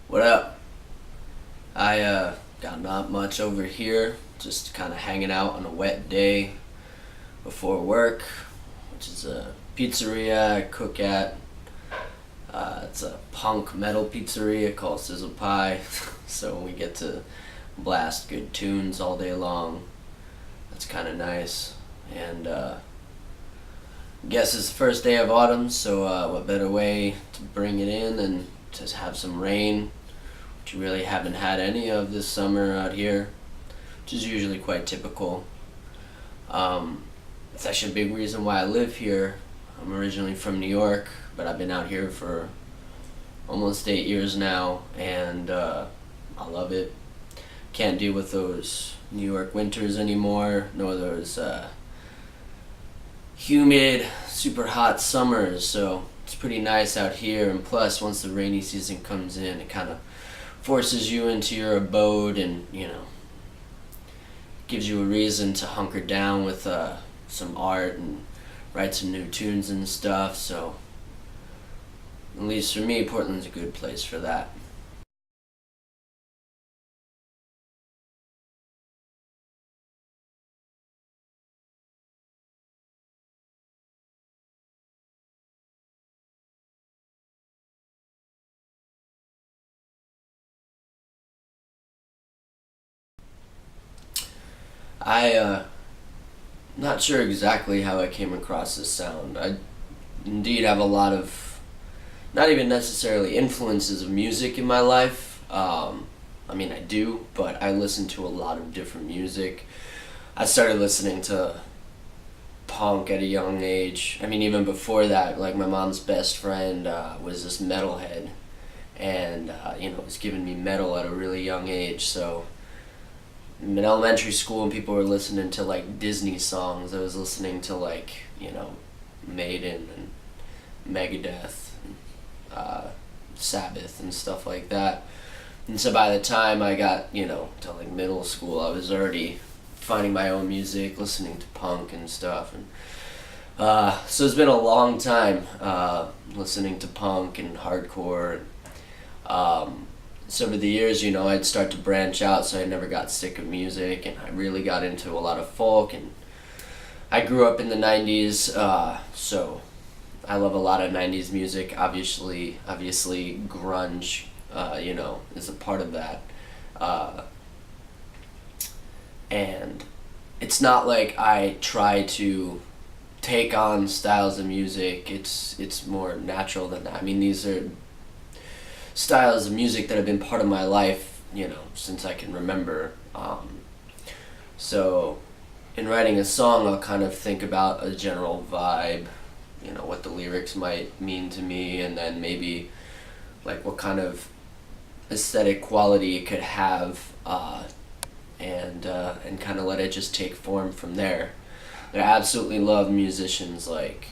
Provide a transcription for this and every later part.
What up? I got not much over here, just kind of hanging out on a wet day before work, which is a pizzeria I cook at. It's a punk metal pizzeria called Sizzle Pie, so we get to blast good tunes all day long. That's kind of nice. And guess it's the first day of autumn, so what better way to bring it in than to have some rain, which we really haven't had any of this summer out here, which is usually quite typical. It's actually a big reason why I live here. I'm originally from New York, but I've been out here for almost 8 years now, and I love it. Can't deal with those New York winters anymore, nor those humid, super hot summers, so it's pretty nice out here. And plus, once the rainy season comes in, it kind of forces you into your abode and, gives you a reason to hunker down with some art and write some new tunes and stuff. So at least for me, Portland's a good place for that. I not sure exactly how I came across this sound. I indeed have a lot of, not even necessarily influences of music in my life. I mean, I do, but I listen to a lot of different music. I started listening to punk at a young age. I mean, even before that, like my mom's best friend was this metalhead, and was giving me metal at a really young age. So in elementary school, and people were listening to like Disney songs, I was listening to like Maiden and Megadeth, and, Sabbath and stuff like that. And so by the time I got to like middle school, I was already finding my own music, listening to punk and stuff. And so it's been a long time listening to punk and hardcore. So over the years, I'd start to branch out, so I never got sick of music, and I really got into a lot of folk. And I grew up in the 90s, so I love a lot of 90s music. Obviously grunge, is a part of that. And it's not like I try to take on styles of music. It's more natural than that. I mean, these are styles of music that have been part of my life, since I can remember. So in writing a song, I'll kind of think about a general vibe, what the lyrics might mean to me, and then maybe like what kind of aesthetic quality it could have, and kind of let it just take form from there. I absolutely love musicians like,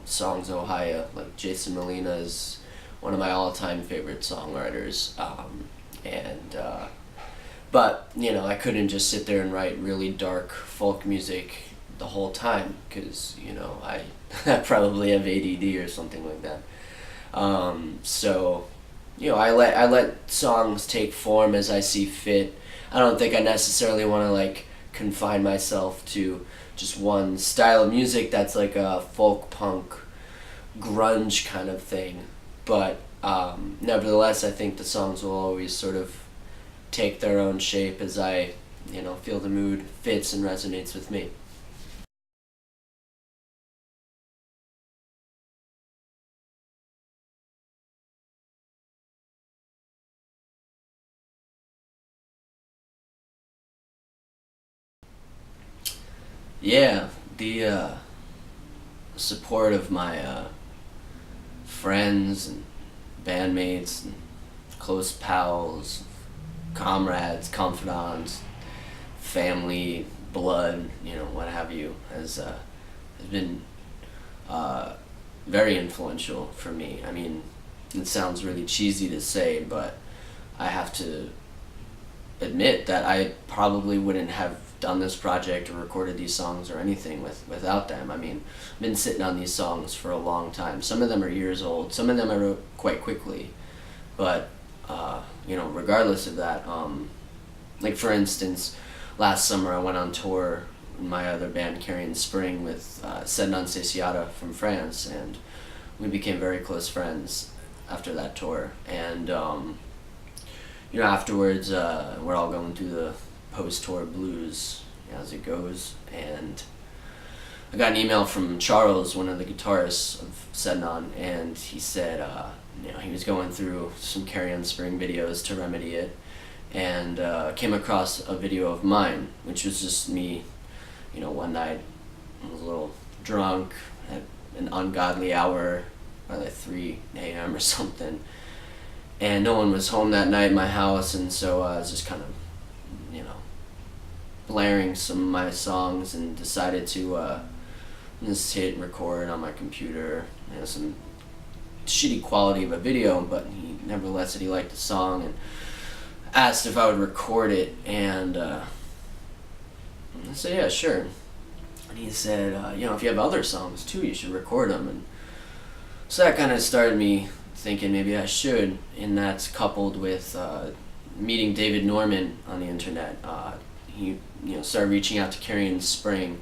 Songs Ohio, like Jason Molina is one of my all-time favorite songwriters. But, I couldn't just sit there and write really dark folk music the whole time, because, I probably have ADD or something like that. So, I let songs take form as I see fit. I don't think I necessarily want to like confine myself to just one style of music that's like a folk punk grunge kind of thing. But nevertheless, I think the songs will always sort of take their own shape as I, feel the mood fits and resonates with me. Yeah, the support of my friends and bandmates and close pals, comrades, confidants, family, blood, what have you, has been uh, very influential for me. I mean, it sounds really cheesy to say, but I have to admit that I probably wouldn't have done this project or recorded these songs or anything without them. I mean, I've been sitting on these songs for a long time. Some of them are years old. Some of them I wrote quite quickly, but regardless of that. Like for instance, last summer I went on tour in my other band, Carrion Spring, with Sednan Sesiata from France, and we became very close friends after that tour. And afterwards, we're all going through the post-tour blues as it goes, and I got an email from Charles, one of the guitarists of Sednan, and he said he was going through some Carrion Spring videos to remedy it, and came across a video of mine, which was just me, one night. I was a little drunk at an ungodly hour, by like 3 a.m. or something, and no one was home that night in my house, and so I was just kind of, blaring some of my songs, and decided to just hit record on my computer. Some shitty quality of a video, but he nevertheless said he liked the song and asked if I would record it, and I said, yeah, sure. And he said, if you have other songs too, you should record them. And so that kind of started me thinking maybe I should, and that's coupled with meeting David Norman on the internet. He started reaching out to Carrion Spring,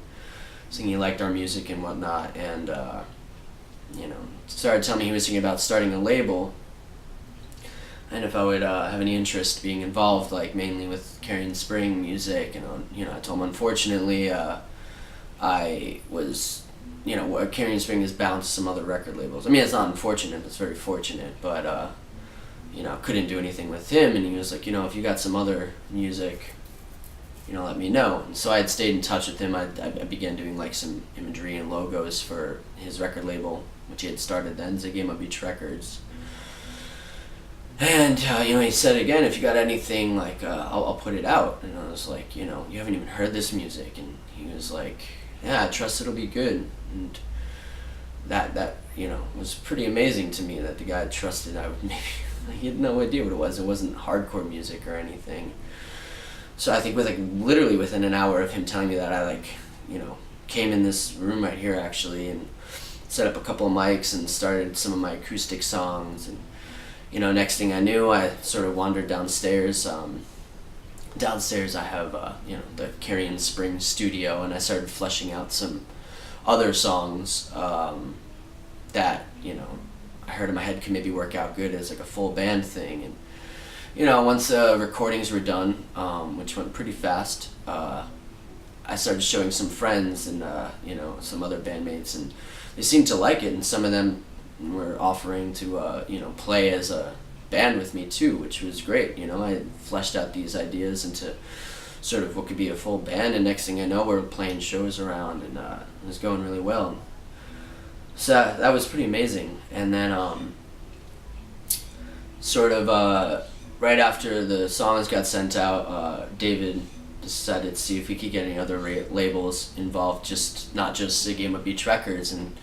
saying he liked our music and whatnot, and started telling me he was thinking about starting a label, and if I would have any interest being involved, like mainly with Carrion Spring music. And I told him, unfortunately, I was, Carrion Spring is bound to some other record labels. I mean, it's not unfortunate, it's very fortunate, but I couldn't do anything with him. And he was like, if you got some other music, let me know. And so I had stayed in touch with him. I began doing like some imagery and logos for his record label, which he had started then, Zigema Beach Records. And he said again, if you got anything, like I'll put it out. And I was like, you haven't even heard this music. And he was like, yeah, I trust it'll be good. And that was pretty amazing to me, that the guy trusted I would maybe. He had no idea what it was. It wasn't hardcore music or anything. So I think literally within an hour of him telling me that, I came in this room right here actually, and set up a couple of mics and started some of my acoustic songs. And next thing I knew, I sort of wandered downstairs. Downstairs I have the Carrion Spring studio, and I started fleshing out some other songs that I heard in my head could maybe work out good as like a full band thing. And once the recordings were done, which went pretty fast, I started showing some friends and some other bandmates, and they seemed to like it, and some of them were offering to play as a band with me too, which was great. I fleshed out these ideas into sort of what could be a full band, and next thing I know, we're playing shows around, and it was going really well. So that was pretty amazing. And then right after the songs got sent out, David decided to see if we could get any other labels involved, not just Zigema Beach Records. And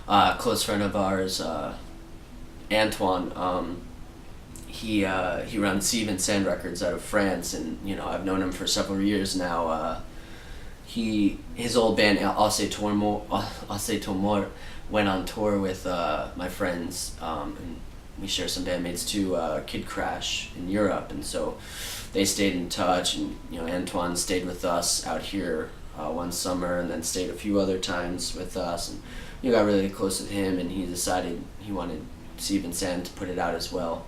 a close friend of ours, Antoine, he runs Steve and Sand Records out of France, and I've known him for several years now. His old band Assez Tomor went on tour with my friends, and we share some bandmates too, Kid Crash in Europe, and so they stayed in touch. And Antoine stayed with us out here one summer, and then stayed a few other times with us, and got really close with him, and he decided he wanted Steve and Sand to put it out as well.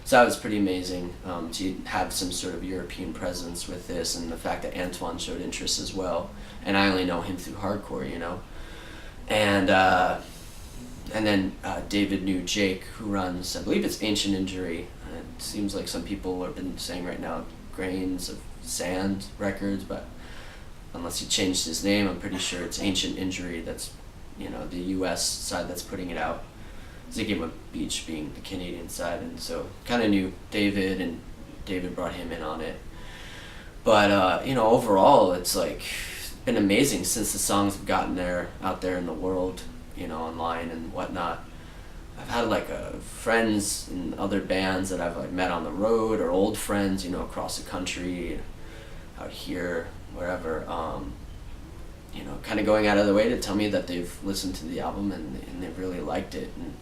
So that was pretty amazing, to have some sort of European presence with this, and the fact that Antoine showed interest as well. And I only know him through hardcore, And then David knew Jake, who runs, I believe it's Ancient Injury. It seems like some people have been saying right now Grains of Sand Records, but unless he changed his name, I'm pretty sure it's Ancient Injury. That's the U.S. side that's putting it out. Zigema Beach being the Canadian side, and so kind of knew David, and David brought him in on it. But overall, it's been amazing since the songs have gotten out there in the world, online and whatnot. I've had friends in other bands that I've met on the road, or old friends, across the country, out here, wherever. Kind of going out of their way to tell me that they've listened to the album and they've really liked it. And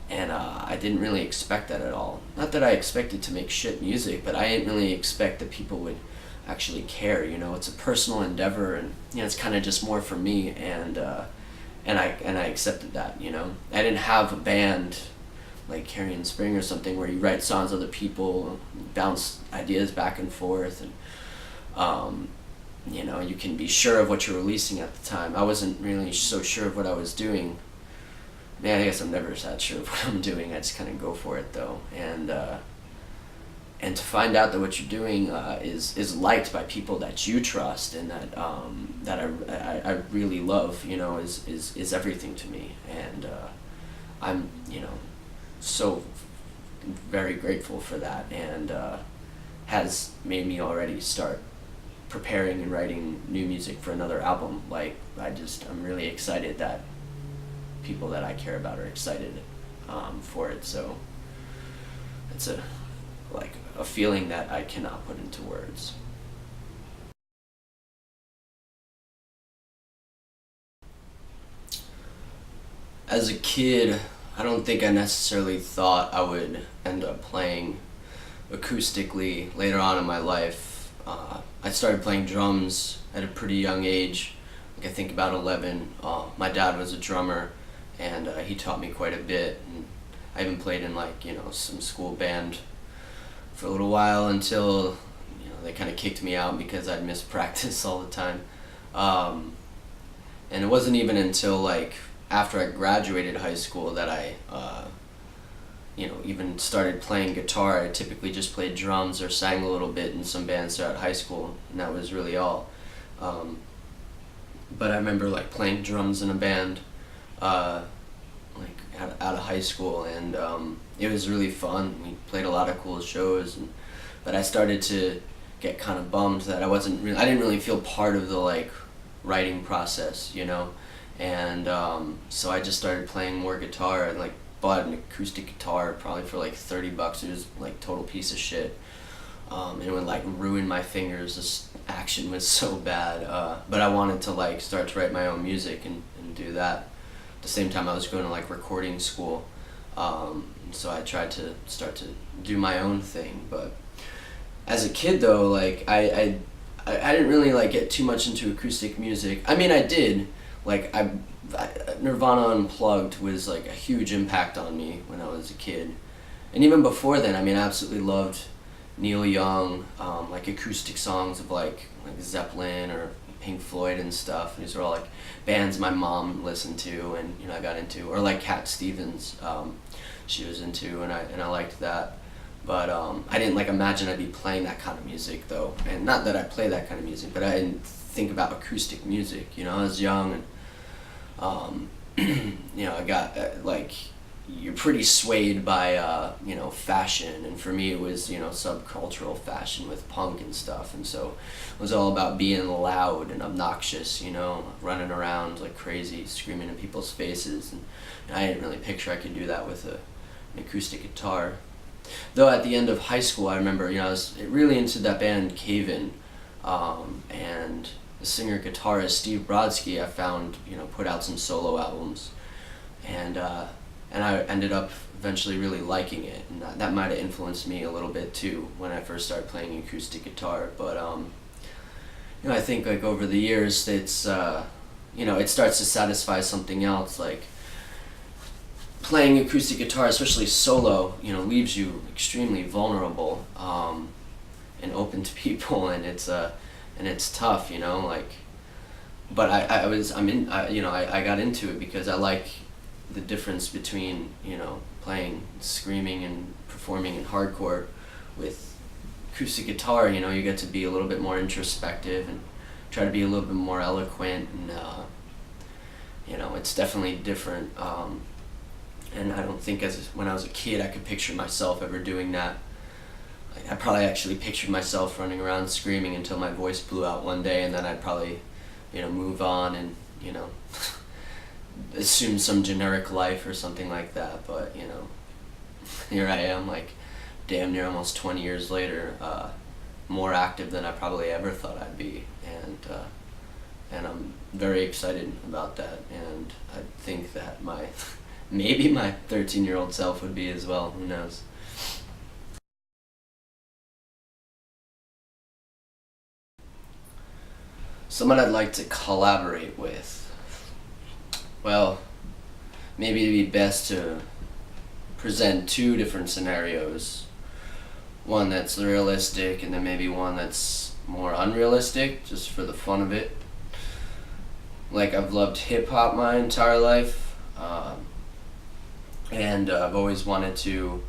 and I didn't really expect that at all. Not that I expected to make shit music, but I didn't really expect that people would actually care. You know, it's a personal endeavor, and you know, it's kind of just more for me, and I accepted that. You know, I didn't have a band like Carrion Spring or something where you write songs with other people, bounce ideas back and forth, and you know, you can be sure of what you're releasing at the time. I wasn't really so sure of what I was doing. Man, I guess I'm never that sure of what I'm doing. I just kind of go for it though, and to find out that what you're doing is liked by people that you trust and that I really love, you know, is everything to me, and I'm, you know, so very grateful for that, and has made me already start preparing and writing new music for another album. Like I'm really excited that people that I care about are excited for it. So it's a feeling that I cannot put into words. As a kid, I don't think I necessarily thought I would end up playing acoustically later on in my life. I started playing drums at a pretty young age, like I think about 11. My dad was a drummer, and he taught me quite a bit. And I even played in like, you know, some school band for a little while until, you know, they kind of kicked me out because I'd miss practice all the time. And it wasn't even until like after I graduated high school that I you know, even started playing guitar. I typically just played drums or sang a little bit in some bands throughout high school, and that was really all. But I remember like playing drums in a band like out of high school, and it was really fun. We played a lot of cool shows, but I started to get kind of bummed that I didn't really feel part of the like writing process, you know, and so I just started playing more guitar. And like bought an acoustic guitar probably for like $30. It was like total piece of shit, and it would like ruin my fingers. This action was so bad, but I wanted to like start to write my own music and do that. At the same time I was going to like recording school, so I tried to start to do my own thing. But as a kid though, like I didn't really like get too much into acoustic music. I mean, I did. Like Nirvana Unplugged was like a huge impact on me when I was a kid, and even before then, I mean, I absolutely loved Neil Young, like acoustic songs of like Zeppelin or Pink Floyd and stuff. These were all like bands my mom listened to, and you know, I got into, or like Cat Stevens, she was into, and I liked that. But I didn't like imagine I'd be playing that kind of music though, and not that I play that kind of music, but I didn't think about acoustic music. You know, I was young, and you know, I got like, you're pretty swayed by you know, fashion, and for me it was, you know, subcultural fashion with punk and stuff, and so it was all about being loud and obnoxious, you know, running around like crazy, screaming in people's faces, and I didn't really picture I could do that with an acoustic guitar. Though at the end of high school, I remember, you know, I was really into that band Cave In, and the singer-guitarist Steve Brodsky, I found, you know, put out some solo albums, and I ended up eventually really liking it, and that might have influenced me a little bit too when I first started playing acoustic guitar. But you know, I think like over the years, it's you know, it starts to satisfy something else. Like playing acoustic guitar, especially solo, you know, leaves you extremely vulnerable and open to people, and it's tough, you know, like. But you know, I got into it because I like the difference between, you know, playing, screaming and performing in hardcore with acoustic guitar. You know, you get to be a little bit more introspective and try to be a little bit more eloquent, and you know, it's definitely different. And I don't think when I was a kid I could picture myself ever doing that. Like, I probably actually pictured myself running around screaming until my voice blew out one day, and then I'd probably, you know, move on and, you know, assume some generic life or something like that. But, you know, here I am, like, damn near almost 20 years later, more active than I probably ever thought I'd be, and I'm very excited about that, and I think that my maybe my 13-year-old self would be as well. Who knows? Someone I'd like to collaborate with. Well, maybe it'd be best to present two different scenarios. One that's realistic and then maybe one that's more unrealistic, just for the fun of it. Like, I've loved hip hop my entire life, and I've always wanted to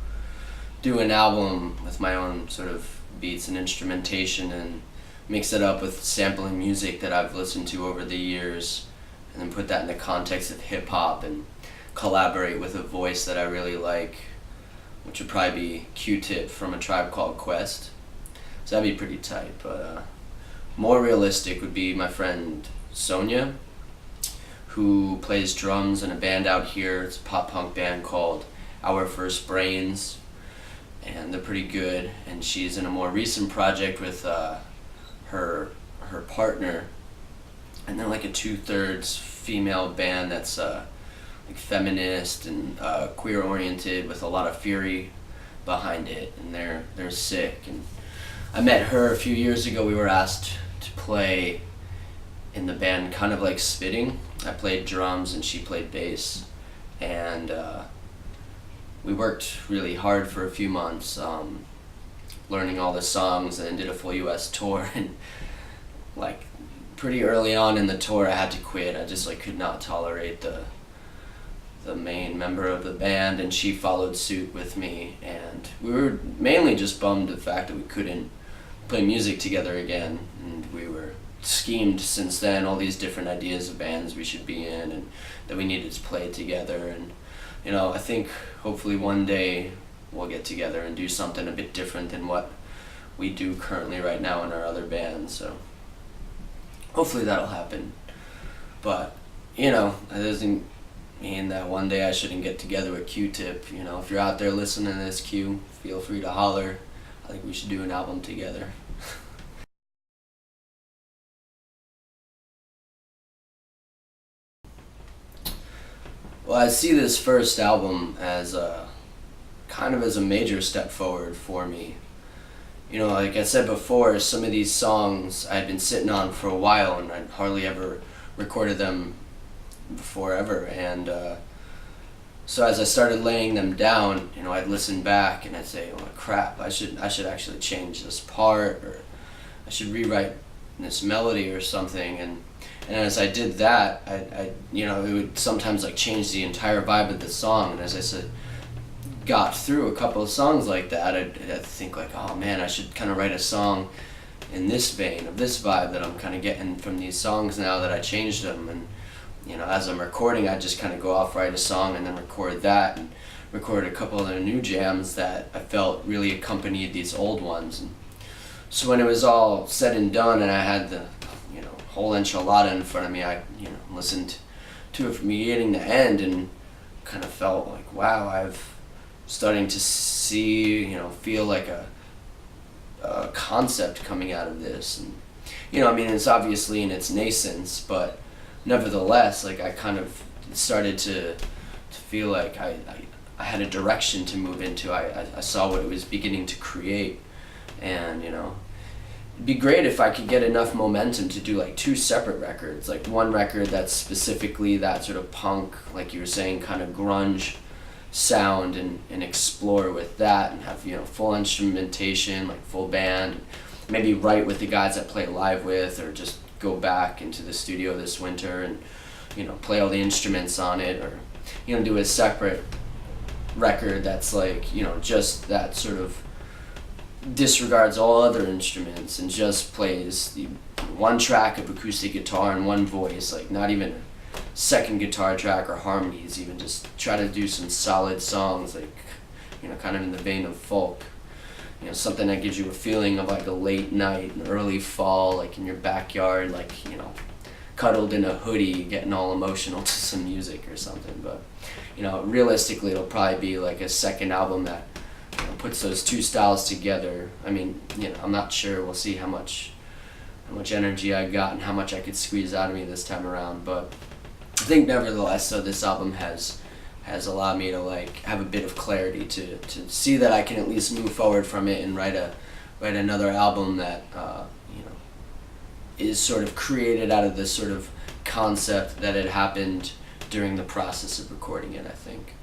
do an album with my own sort of beats and instrumentation and mix it up with sampling music that I've listened to over the years, and then put that in the context of hip hop and collaborate with a voice that I really like, which would probably be Q-Tip from A Tribe Called Quest. So that'd be pretty tight. But more realistic would be my friend Sonia, who plays drums in a band out here. It's a pop punk band called Our First Brains, and they're pretty good. And she's in a more recent project with her partner, and they're like a 2/3 female band that's like feminist and queer oriented with a lot of fury behind it, and they're sick. And I met her a few years ago. We were asked to play in the band kind of like Spitting. I played drums and she played bass, and we worked really hard for a few months, learning all the songs, and then did a full US tour. And like pretty early on in the tour I had to quit. I just like could not tolerate the main member of the band, and she followed suit with me, and we were mainly just bummed the fact that we couldn't play music together again. And we were schemed since then all these different ideas of bands we should be in and that we needed to play together. And I think hopefully one day we'll get together and do something a bit different than what we do currently right now in our other bands. So hopefully that'll happen. But that doesn't mean that one day I shouldn't get together with Q-Tip. If you're out there listening to this, Q, feel free to holler. I think we should do an album together. Well, I see this first album as kind of as a major step forward for me. Like I said before, some of these songs I had been sitting on for a while, and I'd hardly ever recorded them before ever. And so as I started laying them down, I'd listen back and I'd say, "Oh crap! I should actually change this part, or I should rewrite this melody or something." And as I did that, I it would sometimes like change the entire vibe of the song. And as I said, got through a couple of songs like that, I'd think like, oh man, I should kind of write a song in this vein, of this vibe that I'm kind of getting from these songs now that I changed them. And as I'm recording, I just kind of go off, write a song, and then record that, and record a couple of the new jams that I felt really accompanied these old ones. And so when it was all said and done, and I had the whole enchilada in front of me, I listened to it from beginning to end, and kind of felt like, wow, I've starting to see, feel like a concept coming out of this. And it's obviously in its nascence, but nevertheless, like I kind of started to feel like I had a direction to move into. I saw what it was beginning to create, and it'd be great if I could get enough momentum to do like two separate records, like one record that's specifically that sort of punk, like you were saying, kind of grunge sound, and explore with that, and have full instrumentation, like full band, maybe write with the guys I play live with, or just go back into the studio this winter and play all the instruments on it, or do a separate record that's like just that sort of disregards all other instruments and just plays the one track of acoustic guitar and one voice, like not even a second guitar track or harmonies, even just try to do some solid songs, like kind of in the vein of folk, something that gives you a feeling of like a late night, an early fall, like in your backyard, like cuddled in a hoodie, getting all emotional to some music or something. But realistically, it'll probably be like a second album that puts those two styles together. I mean, I'm not sure. We'll see how much energy I got and how much I could squeeze out of me this time around. But I think nevertheless, so this album has has allowed me to like have a bit of clarity to see that I can at least move forward from it and write another album that is sort of created out of this sort of concept that had happened during the process of recording it, I think.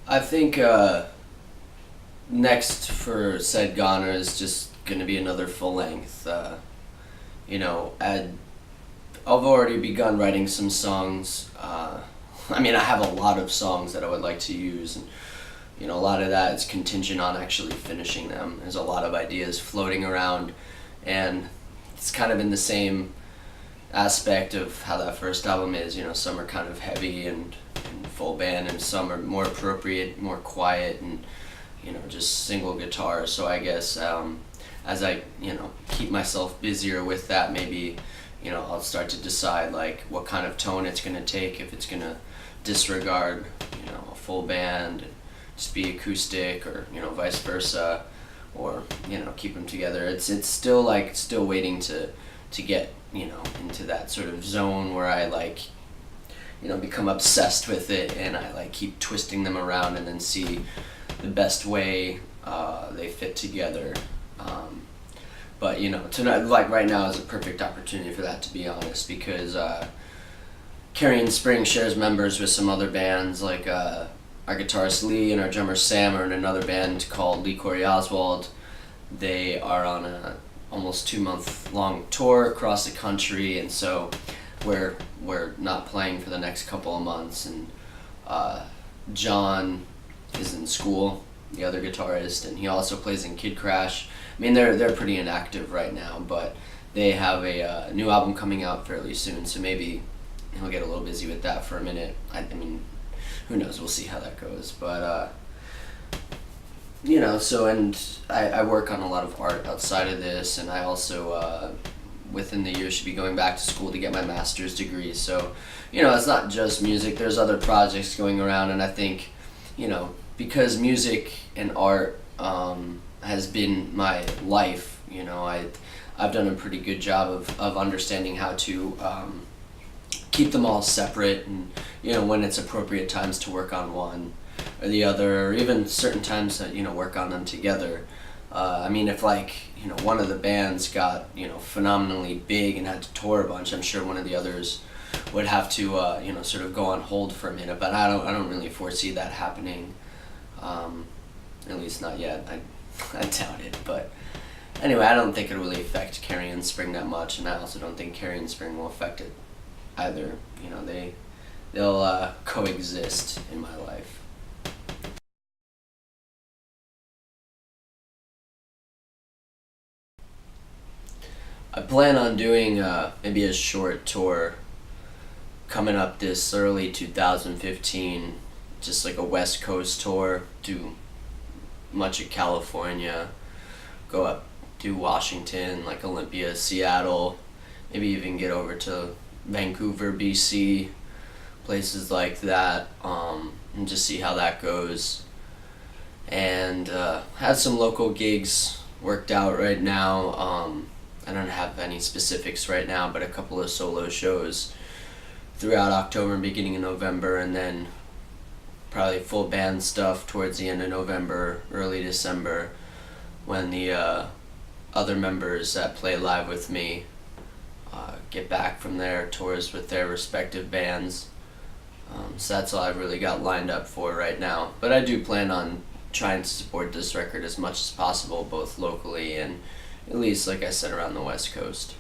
I think next for said Goner is just going to be another full length. I've already begun writing some songs. I have a lot of songs that I would like to use, and a lot of that is contingent on actually finishing them. There's a lot of ideas floating around, and it's kind of in the same aspect of how that first album is. Some are kind of heavy and full band, and some are more appropriate, more quiet, and just single guitar. So I guess as I keep myself busier with that, maybe I'll start to decide like what kind of tone it's going to take, if it's going to disregard a full band and just be acoustic, or vice versa, or keep them together. It's still waiting to get into that sort of zone where I become obsessed with it, and I keep twisting them around and then see the best way they fit together. But tonight, right now, is a perfect opportunity for that, to be honest, because Carrion Spring shares members with some other bands, like our guitarist Lee and our drummer Sam are in another band called Lee Corey Oswald. They are on a almost 2-month long tour across the country, and so we're not playing for the next couple of months. And John is in school, the other guitarist, and he also plays in Kid Crash. They're pretty inactive right now, but they have a new album coming out fairly soon, so maybe he'll get a little busy with that for a minute. Who knows? We'll see how that goes. But and I work on a lot of art outside of this, and I also within the year should be going back to school to get my master's degree. So it's not just music. There's other projects going around, and I think because music and art has been my life, I've done a pretty good job of understanding how to keep them all separate, and when it's appropriate times to work on one or the other, or even certain times that work on them together. If one of the bands got phenomenally big and had to tour a bunch, I'm sure one of the others would have to sort of go on hold for a minute. But I don't really foresee that happening, at least not yet. I doubt it. But anyway, I don't think it'll really affect Carrion Spring that much, and I also don't think Carrion Spring will affect it either. They'll coexist in my life. I plan on doing maybe a short tour coming up this early 2015, just like a West Coast tour, do much of California, go up to Washington, like Olympia, Seattle, maybe even get over to Vancouver, BC, places like that, and just see how that goes. And have some local gigs worked out right now. I don't have any specifics right now, but a couple of solo shows throughout October and beginning of November, and then probably full band stuff towards the end of November, early December, when the other members that play live with me get back from their tours with their respective bands. So that's all I've really got lined up for right now. But I do plan on trying to support this record as much as possible, both locally and at least, like I said, around the West Coast.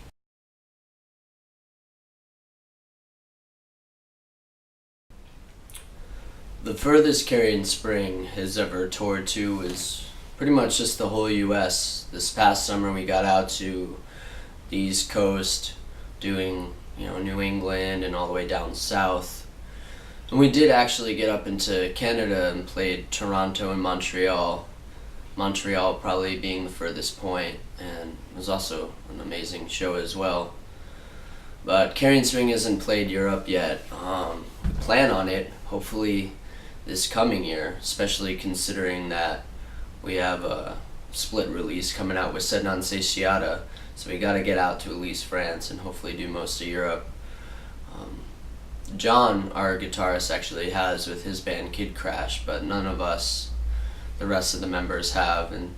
The furthest Carrion Spring has ever toured to is pretty much just the whole U.S. This past summer we got out to the East Coast, doing New England and all the way down south. And we did actually get up into Canada and played Toronto and Montreal. Montreal probably being the furthest point, and it was also an amazing show as well. But Carrion Spring hasn't played Europe yet. We plan on it, hopefully this coming year, especially considering that we have a split release coming out with Sed Non Satiata So we got to get out to at least France and hopefully do most of Europe. John, our guitarist, actually has with his band Kid Crash, but none of us, the rest of the members, have. And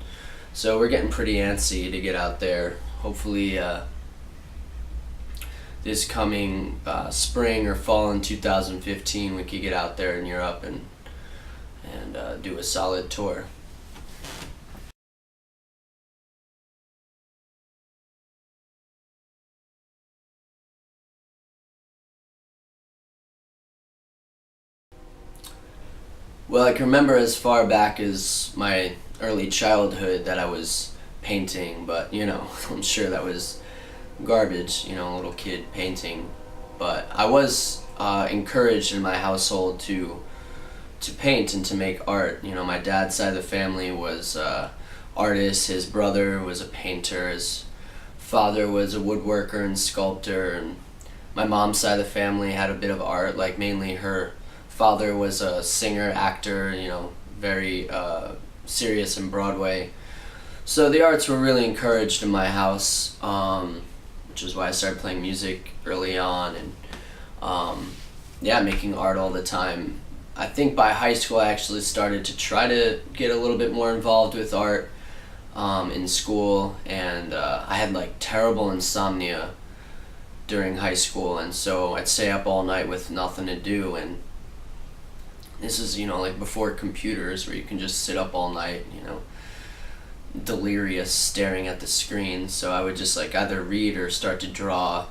so we're getting pretty antsy to get out there. Hopefully this coming spring or fall in 2015 we could get out there in Europe and do a solid tour. Well, I can remember as far back as my early childhood that I was painting, but I'm sure that was garbage, a little kid painting. But I was encouraged in my household to paint and to make art. My dad's side of the family was artist. His brother was a painter. His father was a woodworker and sculptor. And my mom's side of the family had a bit of art, like mainly her father was a singer, actor, very serious in Broadway. So the arts were really encouraged in my house, which is why I started playing music early on and making art all the time. I think by high school I actually started to try to get a little bit more involved with art in school, and I had like terrible insomnia during high school, and so I'd stay up all night with nothing to do. And this is, like before computers where you can just sit up all night, delirious staring at the screen. So I would just like either read or start to draw.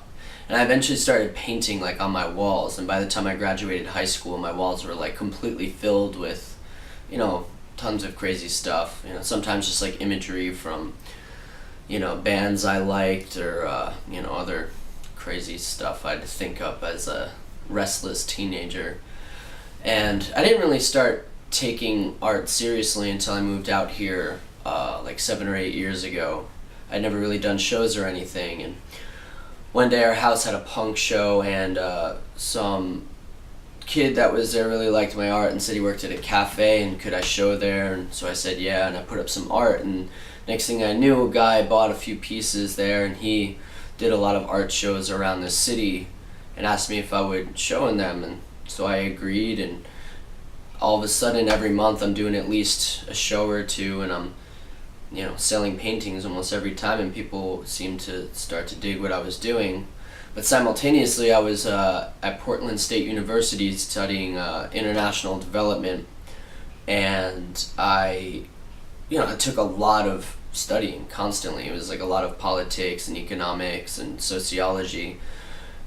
And I eventually started painting like on my walls. And by the time I graduated high school, my walls were like completely filled with, tons of crazy stuff. Sometimes just like imagery from, bands I liked or, other crazy stuff I'd think up as a restless teenager. And I didn't really start taking art seriously until I moved out here like 7 or 8 years ago. I'd never really done shows or anything, and one day our house had a punk show, and some kid that was there really liked my art and said he worked at a cafe and could I show there, and so I said yeah, and I put up some art, and next thing I knew a guy bought a few pieces there, and he did a lot of art shows around the city and asked me if I would show in them, and so I agreed, and all of a sudden every month I'm doing at least a show or two, and I'm selling paintings almost every time, and people seem to start to dig what I was doing. But simultaneously I was at Portland State University studying international development, and I took a lot of studying constantly. It was like a lot of politics and economics and sociology,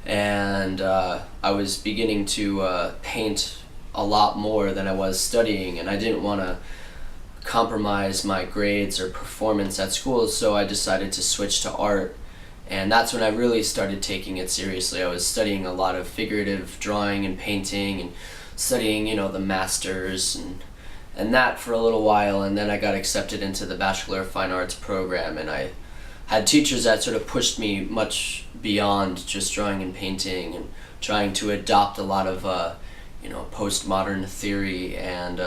and I was beginning to paint a lot more than I was studying, and I didn't want to compromise my grades or performance at school, so I decided to switch to art, and that's when I really started taking it seriously. I was studying a lot of figurative drawing and painting and studying, the masters and that for a little while, and then I got accepted into the Bachelor of Fine Arts program, and I had teachers that sort of pushed me much beyond just drawing and painting and trying to adopt a lot of postmodern theory and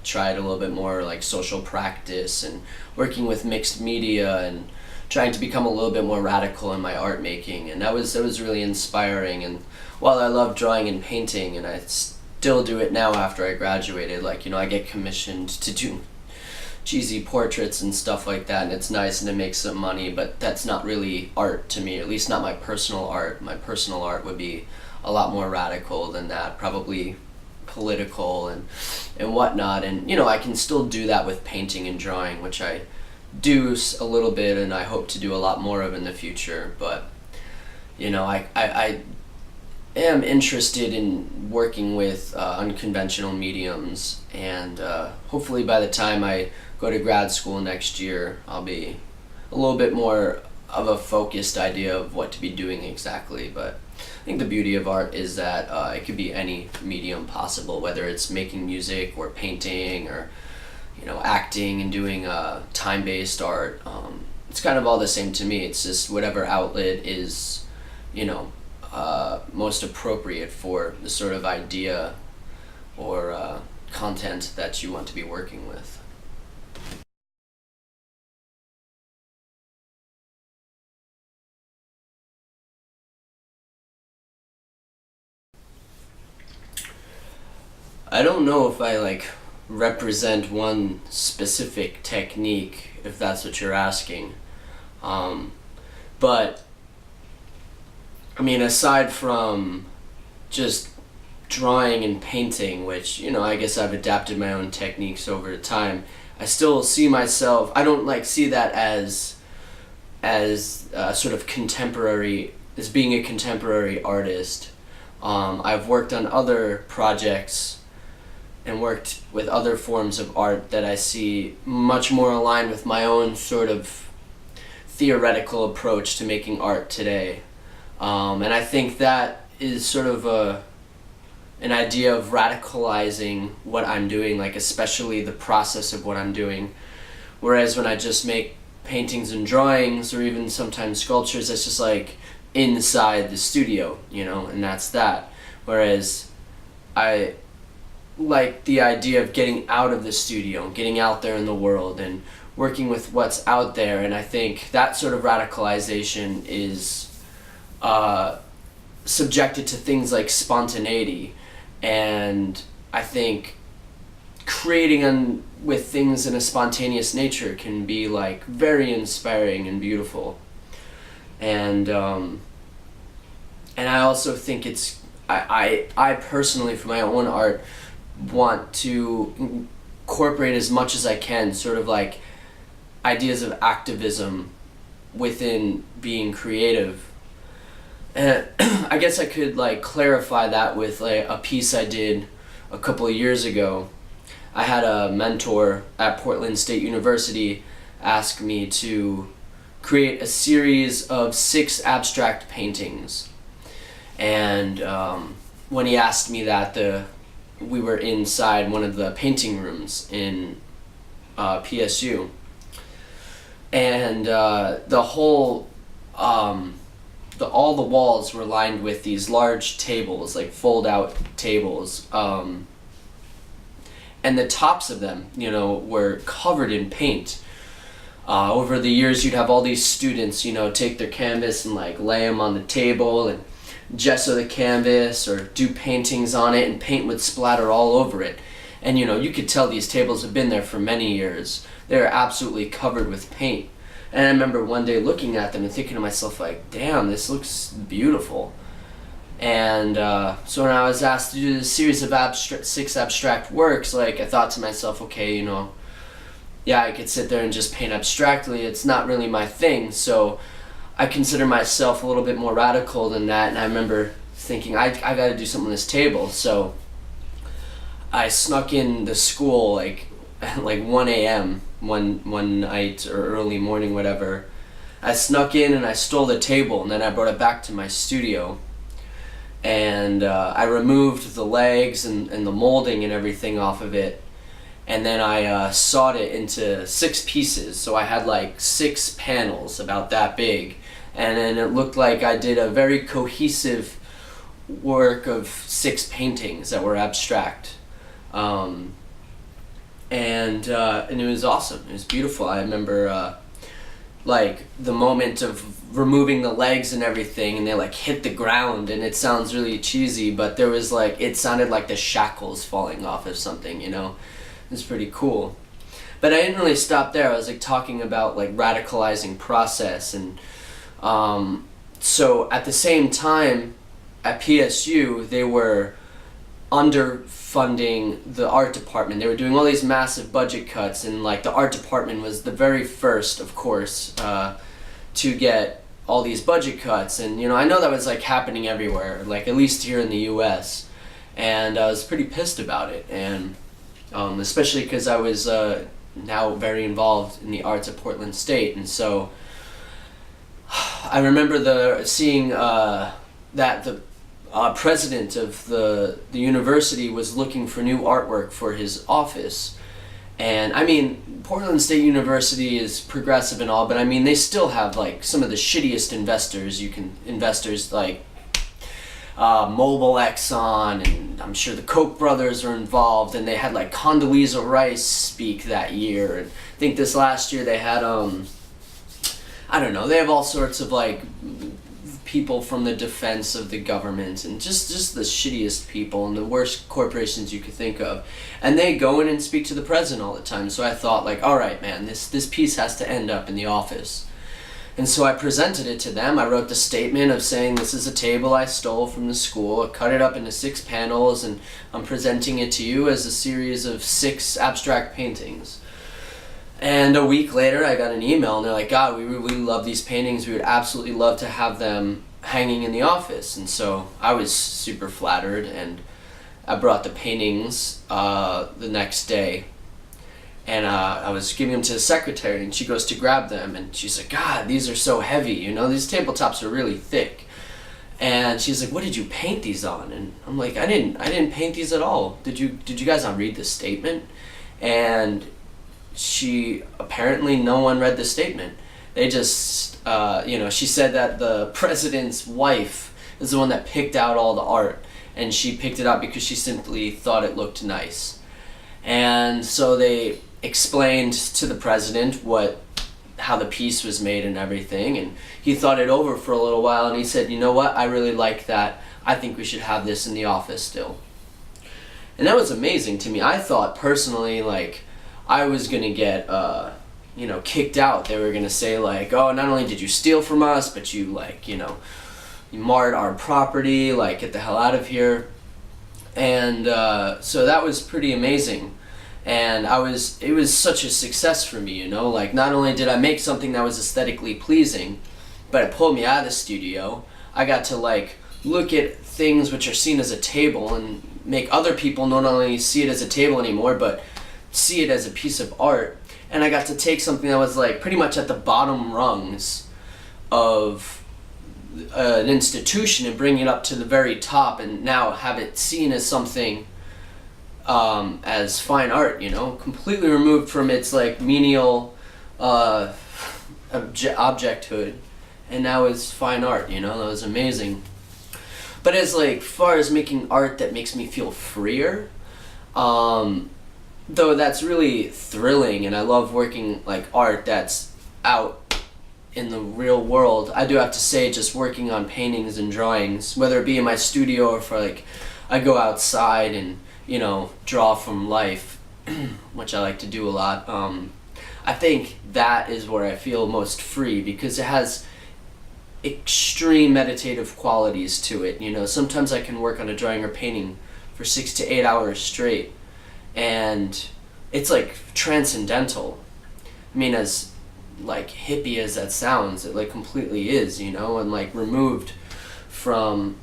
tried a little bit more like social practice and working with mixed media and trying to become a little bit more radical in my art making, and that was really inspiring. And while I love drawing and painting, and I still do it now after I graduated, like I get commissioned to do cheesy portraits and stuff like that, and it's nice and it makes some money, but that's not really art to me, at least not my personal art. My personal art would be a lot more radical than that, probably political and whatnot, and I can still do that with painting and drawing, which I do a little bit and I hope to do a lot more of in the future. But I am interested in working with unconventional mediums, and hopefully by the time I go to grad school next year I'll be a little bit more of a focused idea of what to be doing exactly. But I think the beauty of art is that it could be any medium possible, whether it's making music or painting or acting and doing time-based art. It's kind of all the same to me. It's just whatever outlet is most appropriate for the sort of idea or content that you want to be working with. I don't know if I like represent one specific technique, if that's what you're asking. But I mean, aside from just drawing and painting, which, you know, I guess I've adapted my own techniques over time, I still see myself, I don't like see that as sort of contemporary, as being a contemporary artist. I've worked on other projects and worked with other forms of art that I see much more aligned with my own sort of theoretical approach to making art today. And I think that is sort of an idea of radicalizing what I'm doing, like especially the process of what I'm doing. Whereas when I just make paintings and drawings, or even sometimes sculptures, that's just like inside the studio, you know, and that's that. Whereas I like the idea of getting out of the studio, getting out there in the world and working with what's out there, and I think that sort of radicalization is subjected to things like spontaneity, and I think creating with things in a spontaneous nature can be like very inspiring and beautiful. And I also think it's I personally, for my own art, want to incorporate as much as I can sort of like ideas of activism within being creative. And I guess I could like clarify that with like a piece I did a couple of years ago. I had a mentor at Portland State University ask me to create a series of 6 abstract paintings. And when he asked me that, we were inside one of the painting rooms in PSU. And the whole, all the walls were lined with these large tables, like fold-out tables. And the tops of them, you know, were covered in paint. Over the years, you'd have all these students, you know, take their canvas and like lay them on the table and gesso the canvas or do paintings on it, and paint would splatter all over it. And, you know, you could tell these tables have been there for many years. They're absolutely covered with paint. And I remember one day looking at them and thinking to myself, like, damn, this looks beautiful. And so when I was asked to do this series of 6 abstract works, like, I thought to myself, okay, you know, yeah, I could sit there and just paint abstractly. It's not really my thing, so I consider myself a little bit more radical than that. And I remember thinking, I got to do something on this table. So I snuck in the school like 1 a.m. one night, or early morning, whatever. I snuck in and I stole the table, and then I brought it back to my studio. And I removed the legs and the molding and everything off of it. And then I sawed it into 6 pieces. So I had like 6 panels about that big. And then it looked like I did a very cohesive work of 6 paintings that were abstract. And it was awesome. It was beautiful. I remember like the moment of removing the legs and everything, and they like hit the ground, and it sounds really cheesy, but there was like, it sounded like the shackles falling off of something, you know. It's pretty cool. But I didn't really stop there. I was like talking about like radicalizing process, and so at the same time at PSU they were underfunding the art department. They were doing all these massive budget cuts, and like the art department was the very first, of course, to get all these budget cuts. And you know, I know that was like happening everywhere, like at least here in the US, and I was pretty pissed about it. And especially because I was now very involved in the arts at Portland State, and so I remember seeing that the president of the university was looking for new artwork for his office. And I mean, Portland State University is progressive and all, but I mean, they still have like some of the shittiest investors like Mobile Exxon, and I'm sure the Koch brothers are involved, and they had like Condoleezza Rice speak that year. And I think this last year they had I don't know, they have all sorts of like people from the defense of the government, and just the shittiest people and the worst corporations you could think of. And they go in and speak to the president all the time. So I thought, like, all right, man, this piece has to end up in the office. And so I presented it to them. I wrote the statement of saying this is a table I stole from the school. I cut it up into 6 panels, and I'm presenting it to you as a series of 6 abstract paintings. And a week later, I got an email, and they're like, God, we really love these paintings. We would absolutely love to have them hanging in the office. And so I was super flattered, and I brought the paintings the next day. And I was giving them to the secretary, and she goes to grab them, and she's like, God, these are so heavy, you know, these tabletops are really thick. And she's like, what did you paint these on? And I'm like, I didn't paint these at all. Did you guys not read the statement? And apparently no one read the statement. They just, she said that the president's wife is the one that picked out all the art, and she picked it out because she simply thought it looked nice. And so they explained to the president how the piece was made and everything, and he thought it over for a little while, and he said, you know what, I really like that. I think we should have this in the office still. And that was amazing to me. I thought personally, like, I was gonna get kicked out. They were gonna say, like, oh, not only did you steal from us, but you, like, you marred our property, like, get the hell out of here. And so that was pretty amazing. And it was such a success for me, like, not only did I make something that was aesthetically pleasing, but it pulled me out of the studio. I got to, like, look at things which are seen as a table and make other people not only see it as a table anymore, but see it as a piece of art. And I got to take something that was, like, pretty much at the bottom rungs of an institution and bring it up to the very top, and now have it seen as something as fine art, completely removed from its, like, menial objecthood, and now it's fine art. That was amazing. But as, like, far as making art that makes me feel freer, though that's really thrilling, and I love working, like, art that's out in the real world, I do have to say, just working on paintings and drawings, whether it be in my studio or for, like, I go outside and, draw from life, which I like to do a lot. I think that is where I feel most free, because it has extreme meditative qualities to it. Sometimes I can work on a drawing or painting for 6 to 8 hours straight, and it's, like, transcendental. I mean, as, like, hippie as that sounds, it, like, completely is, and, like, removed from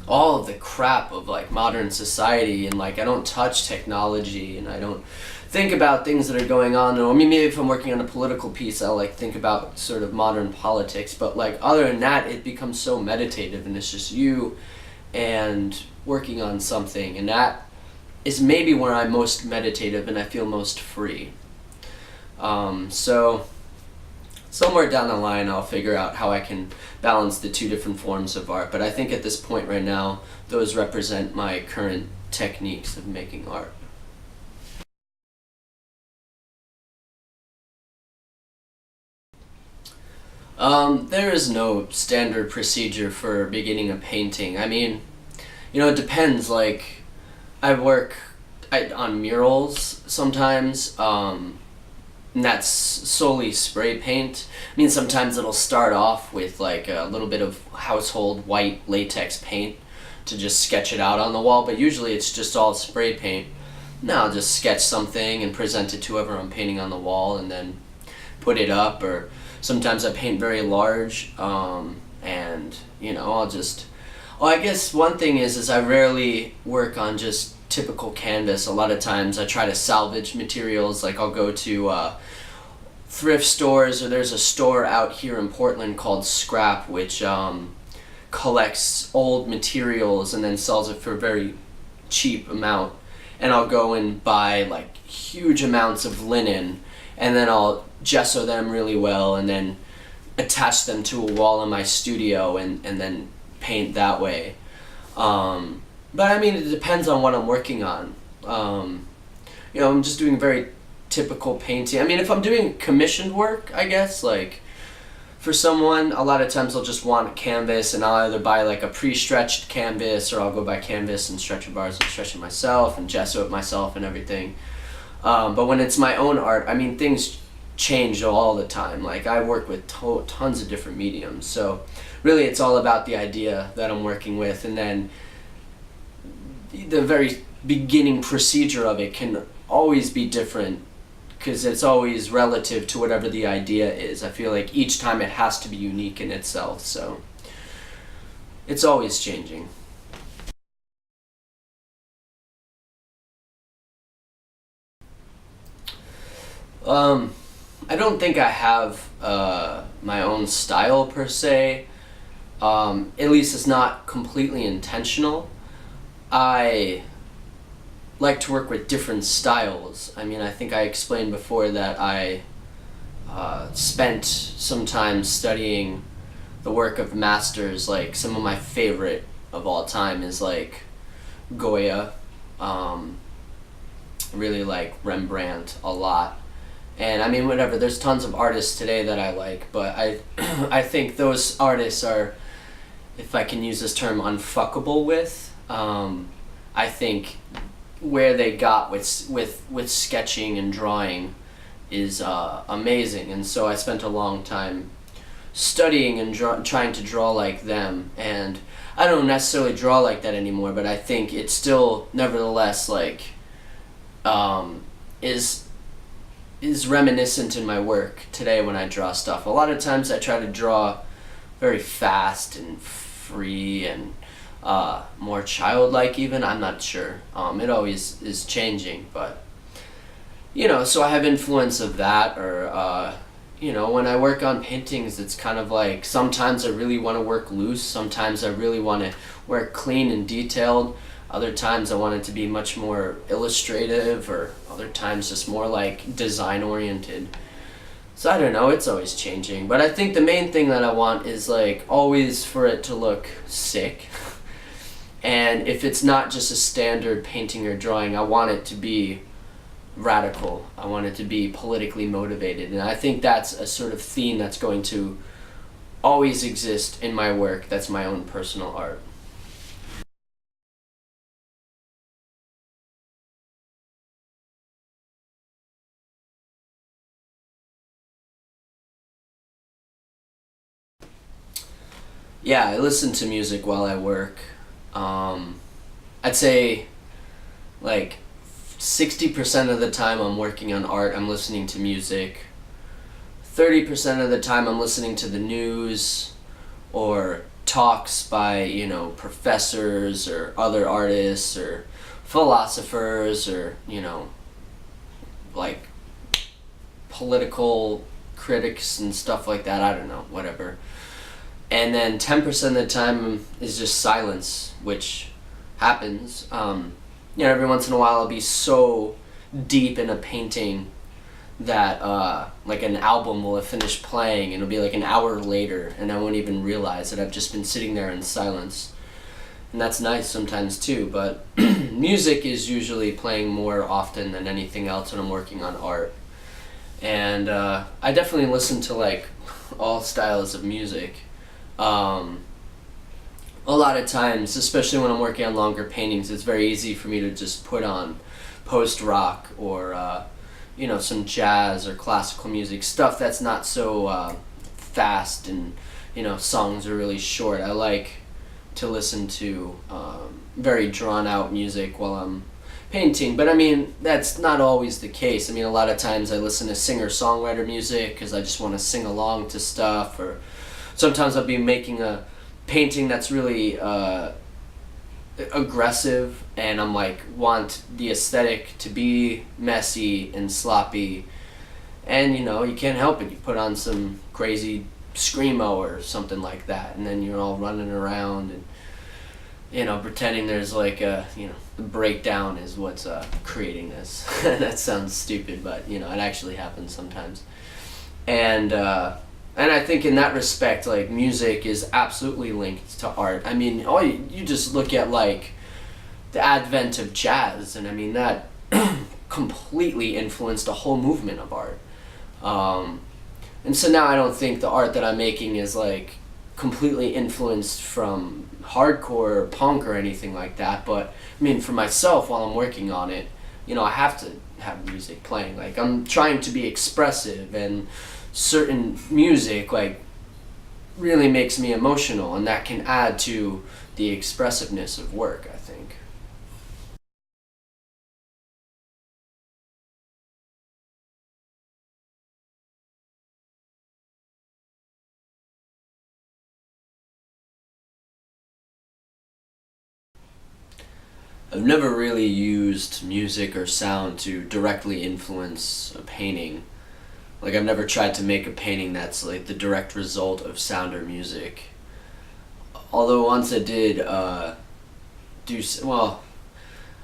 all of the crap of, like, modern society, and, like, I don't touch technology, and I don't think about things that are going on. Or, I mean, maybe if I'm working on a political piece, I'll, like, think about sort of modern politics, but, like, other than that, it becomes so meditative, and it's just you and working on something, and that is maybe where I'm most meditative and I feel most free. So somewhere down the line I'll figure out how I can balance the 2 different forms of art, but I think at this point right now those represent my current techniques of making art. There is no standard procedure for beginning a painting. I mean, it depends. Like, I work on murals sometimes, and that's solely spray paint. I mean, sometimes it'll start off with, like, a little bit of household white latex paint to just sketch it out on the wall, but usually it's just all spray paint. Now I'll just sketch something and present it to whoever I'm painting on the wall, and then put it up. Or sometimes I paint very large, and, I'll just... Well, I guess one thing is I rarely work on just typical canvas. A lot of times I try to salvage materials. Like, I'll go to thrift stores, or there's a store out here in Portland called Scrap, which collects old materials and then sells it for a very cheap amount. And I'll go and buy, like, huge amounts of linen, and then I'll gesso them really well, and then attach them to a wall in my studio, and then paint that way. But I mean, it depends on what I'm working on. I'm just doing very typical painting. I mean, if I'm doing commissioned work, I guess, like, for someone, a lot of times they'll just want a canvas, and I'll either buy like a pre-stretched canvas, or I'll go buy canvas and stretcher bars and stretch it myself and gesso it myself and everything. But when it's my own art, I mean, things change all the time. Like, I work with tons of different mediums, so really it's all about the idea that I'm working with, and then the very beginning procedure of it can always be different, because it's always relative to whatever the idea is. I feel like each time it has to be unique in itself, so it's always changing. I don't think I have my own style per se. At least it's not completely intentional. I like to work with different styles. I mean, I think I explained before that I spent some time studying the work of masters. Like, some of my favorite of all time is like Goya. Really like Rembrandt a lot. And I mean, whatever, there's tons of artists today that I like, but I think those artists are, if I can use this term, unfuckable with. I think where they got with sketching and drawing is amazing, and so I spent a long time studying and trying to draw like them, and I don't necessarily draw like that anymore, but I think it still nevertheless like is reminiscent in my work today when I draw stuff. A lot of times I try to draw very fast and free and more childlike even. I'm not sure. It always is changing, but you know, so I have influence of that, or you know, when I work on paintings, it's kind of like sometimes I really want to work loose, sometimes I really want to work clean and detailed, other times I want it to be much more illustrative, or other times just more like design oriented. So I don't know, it's always changing, but I think the main thing that I want is like always for it to look sick. And if it's not just a standard painting or drawing, I want it to be radical. I want it to be politically motivated. And I think that's a sort of theme that's going to always exist in my work. That's my own personal art. Yeah, I listen to music while I work. I'd say like 60% of the time I'm working on art, I'm listening to music. 30% of the time I'm listening to the news or talks by, you know, professors or other artists or philosophers, or, you know, like political critics and stuff like that. I don't know, whatever. And then 10% of the time is just silence, which happens. You know, every once in a while I'll be so deep in a painting that like an album will have finished playing, and it'll be like an hour later, and I won't even realize that I've just been sitting there in silence. And that's nice sometimes too, but music is usually playing more often than anything else when I'm working on art. And I definitely listen to like all styles of music. A lot of times, especially when I'm working on longer paintings, it's very easy for me to just put on post-rock or you know, some jazz or classical music, stuff that's not so fast, and you know, songs are really short. I like to listen to very drawn out music while I'm painting, but I mean, that's not always the case. I mean, a lot of times I listen to singer-songwriter music because I just want to sing along to stuff, or sometimes I'll be making a painting that's really aggressive, and I'm like, want the aesthetic to be messy and sloppy, and you know, you can't help it. You put on some crazy screamo or something like that, and then you're all running around and, you know, pretending there's like a, you know, the breakdown is what's creating this. That sounds stupid, but you know, it actually happens sometimes. And I think in that respect, like, music is absolutely linked to art. I mean, you just look at like the advent of jazz, and I mean, that completely influenced a whole movement of art. And so now I don't think the art that I'm making is like completely influenced from hardcore or punk or anything like that. But I mean, for myself, while I'm working on it, you know, I have to have music playing. Like, I'm trying to be expressive, and certain music like really makes me emotional, and that can add to the expressiveness of work, I think. I've never really used music or sound to directly influence a painting. Like, I've never tried to make a painting that's like the direct result of sound or music. Although once I did well,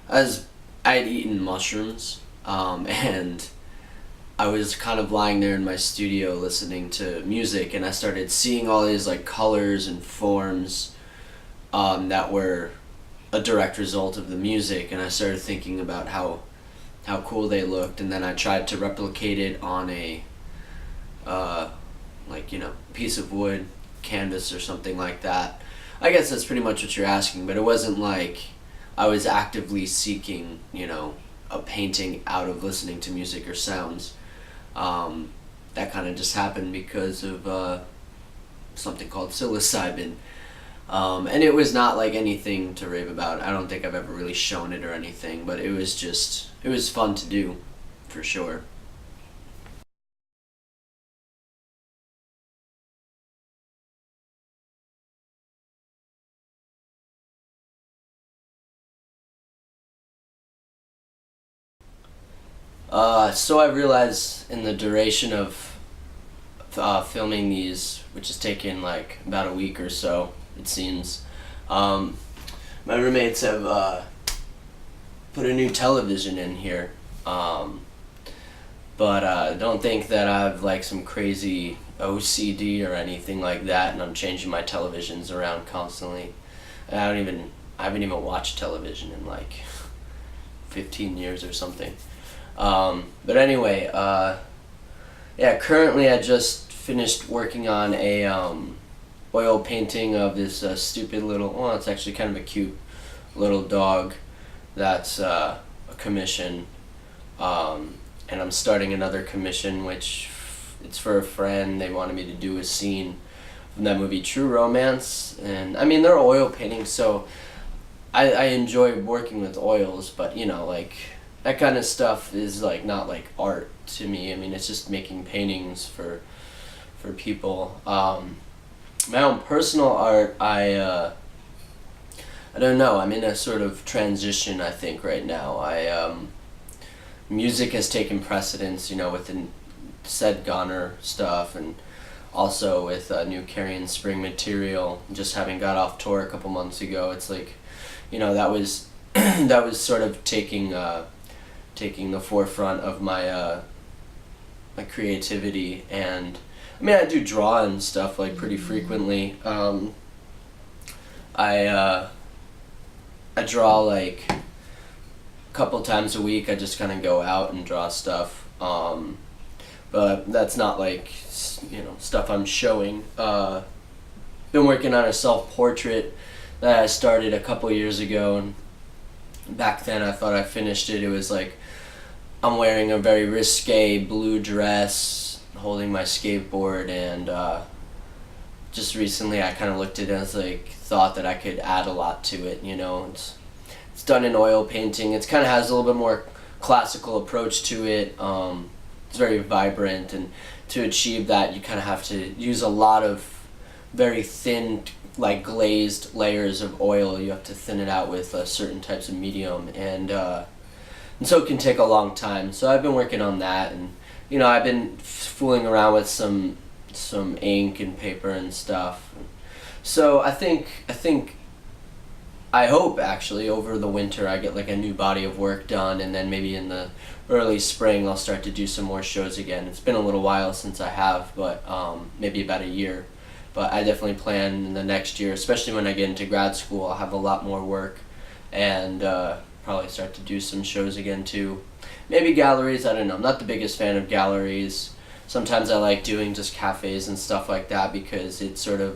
as I'd eaten mushrooms, and I was kind of lying there in my studio listening to music, and I started seeing all these like colors and forms that were a direct result of the music, and I started thinking about how cool they looked, and then I tried to replicate it on a like, you know, piece of wood, canvas or something like that. I guess that's pretty much what you're asking, but it wasn't like I was actively seeking, you know, a painting out of listening to music or sounds. That kind of just happened because of something called psilocybin. And it was not like anything to rave about. I don't think I've ever really shown it or anything, but it was fun to do, for sure. So I realized in the duration of filming these, which has taken like about a week or so, it seems, um, my roommates have put a new television in here. But don't think that I've like some crazy OCD or anything like that, and I'm changing my televisions around constantly. And I haven't even watched television in like 15 years or something. But anyway, yeah, currently I just finished working on a oil painting of this stupid little, well, it's actually kind of a cute little dog that's a commission. And I'm starting another commission, which it's for a friend. They wanted me to do a scene from that movie True Romance. And I mean, they're oil paintings, so I enjoy working with oils, but you know, like, that kind of stuff is like not like art to me. I mean, it's just making paintings for people. My own personal art, I don't know. I'm in a sort of transition, I think, right now. Music has taken precedence, you know, with the said GONER stuff, and also with new Carrion Spring material. Just having got off tour a couple months ago, it's like, you know, that was that was sort of taking the forefront of my my creativity. And I mean, I do draw and stuff like pretty frequently. I draw like a couple times a week. I just kind of go out and draw stuff, but that's not like, you know, stuff I'm showing. Been working on a self-portrait that I started a couple years ago, and back then I thought I finished it. It was like, I'm wearing a very risque blue dress, holding my skateboard, and just recently I kind of looked at it as like, thought that I could add a lot to it, you know. It's done in oil painting. It kind of has a little bit more classical approach to it. It's very vibrant, and to achieve that you kind of have to use a lot of very thin, like glazed layers of oil. You have to thin it out with certain types of medium, and so it can take a long time. So I've been working on that, and you know, I've been fooling around with some ink and paper and stuff. So I hope actually over the winter I get like a new body of work done, and then maybe in the early spring I'll start to do some more shows again. It's been a little while since I have, but maybe about a year. But I definitely plan in the next year, especially when I get into grad school, I'll have a lot more work, and probably start to do some shows again too. Maybe galleries, I don't know. I'm not the biggest fan of galleries. sometimes I like doing just cafes and stuff like that because it sort of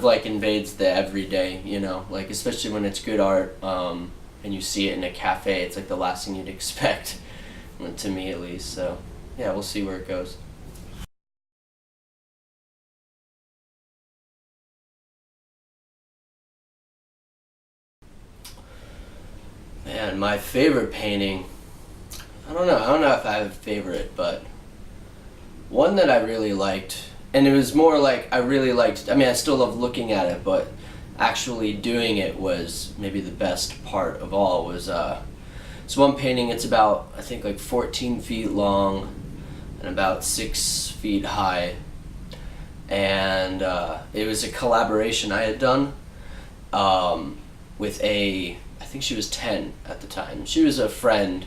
like invades the everyday, you know, like especially when it's good art, and you see it in a cafe, it's like the last thing you'd expect, to me at least. So yeah, we'll see where it goes. Man, my favorite painting, I don't know if I have a favorite, but one that I really liked, and it was more like I really liked, I mean, I still love looking at it, but actually doing it was maybe the best part of all. Was it's one painting. It's about, I think, like 14 feet long and about 6 feet high, and it was a collaboration I had done with I think she was 10 at the time. She was a friend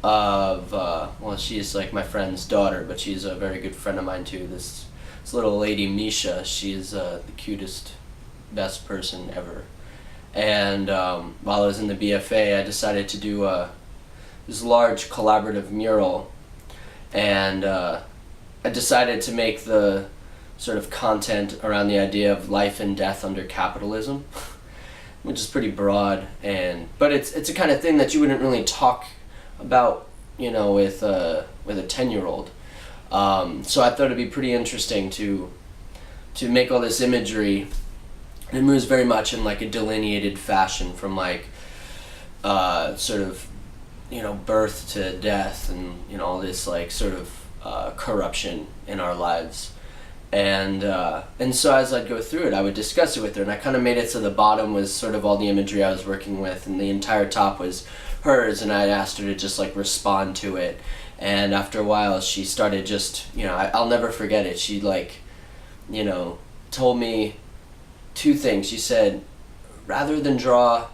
of, well, she's like my friend's daughter, but she's a very good friend of mine too. This little lady, Misha, she's the cutest, best person ever. And while I was in the BFA, I decided to do this large collaborative mural, and I decided to make the sort of content around the idea of life and death under capitalism, which is pretty broad, but it's a kind of thing that you wouldn't really talk about, you know, with a 10-year-old. So I thought it'd be pretty interesting to make all this imagery. And it moves very much in like a delineated fashion from like sort of, you know, birth to death, and you know, all this like sort of corruption in our lives. And so as I'd go through it, I would discuss it with her, and I kind of made it so the bottom was sort of all the imagery I was working with, and the entire top was hers, and I asked her to just like respond to it. And after a while, she started just, you know, I'll never forget it. She like, you know, told me two things. She said, rather than draw